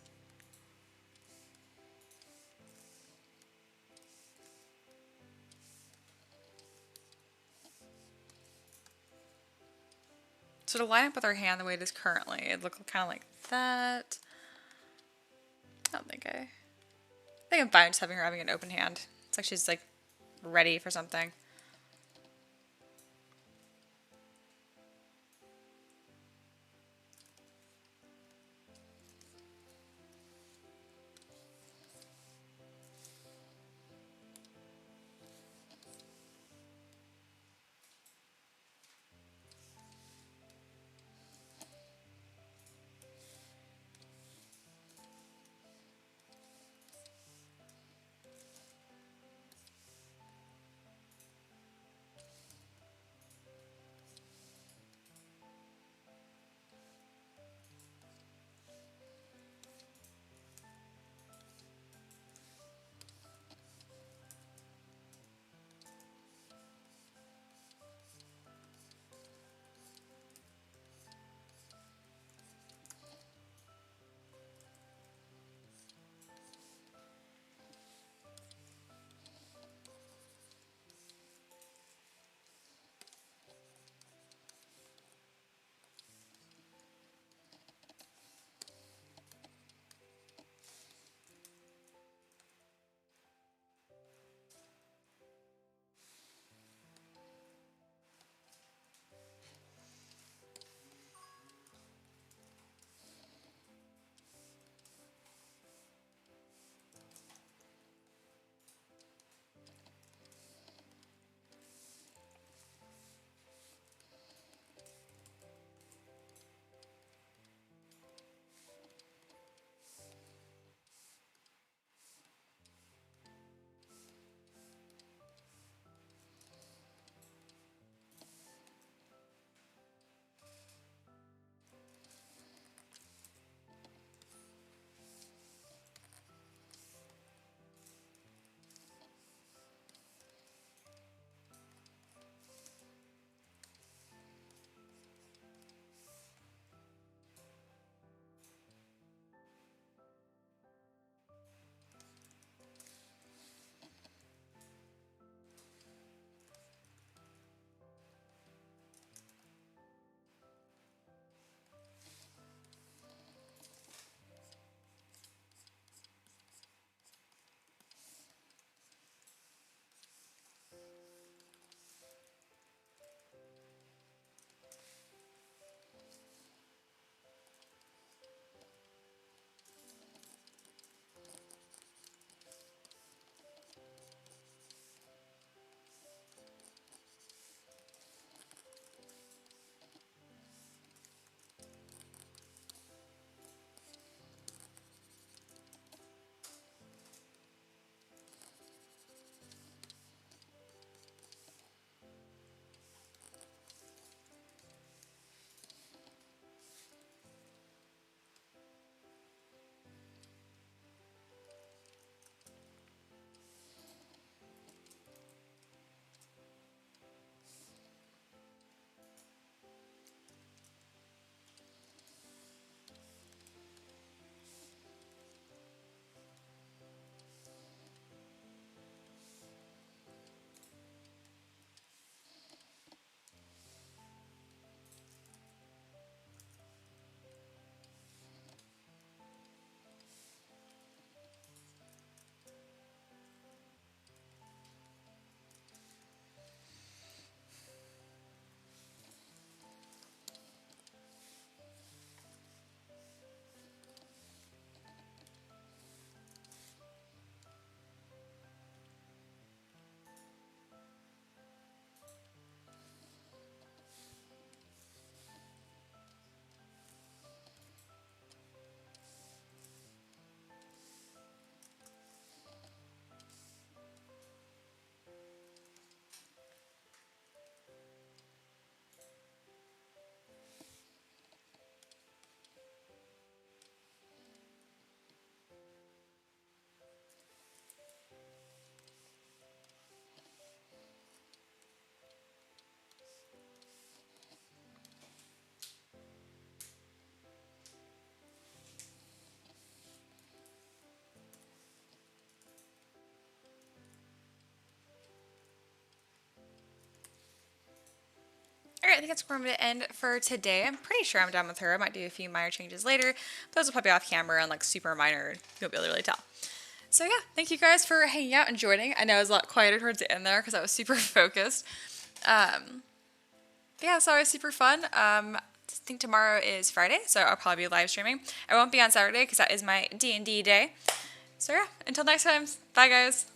So to line up with our hand the way it is currently, it'd look kind of like that. I don't think I think I'm fine just having her having an open hand. It's like she's like ready for something. I think that's where I'm going to end for today. I'm pretty sure I'm done with her. I might do a few minor changes later. Those will probably be off camera and like super minor. You won't be able to really tell. So yeah, thank you guys for hanging out and joining. I know it was a lot quieter towards the end there because I was super focused. But yeah, it's always super fun. I think tomorrow is Friday, so I'll probably be live streaming. I won't be on Saturday because that is my D&D day. So yeah, until next time, bye guys.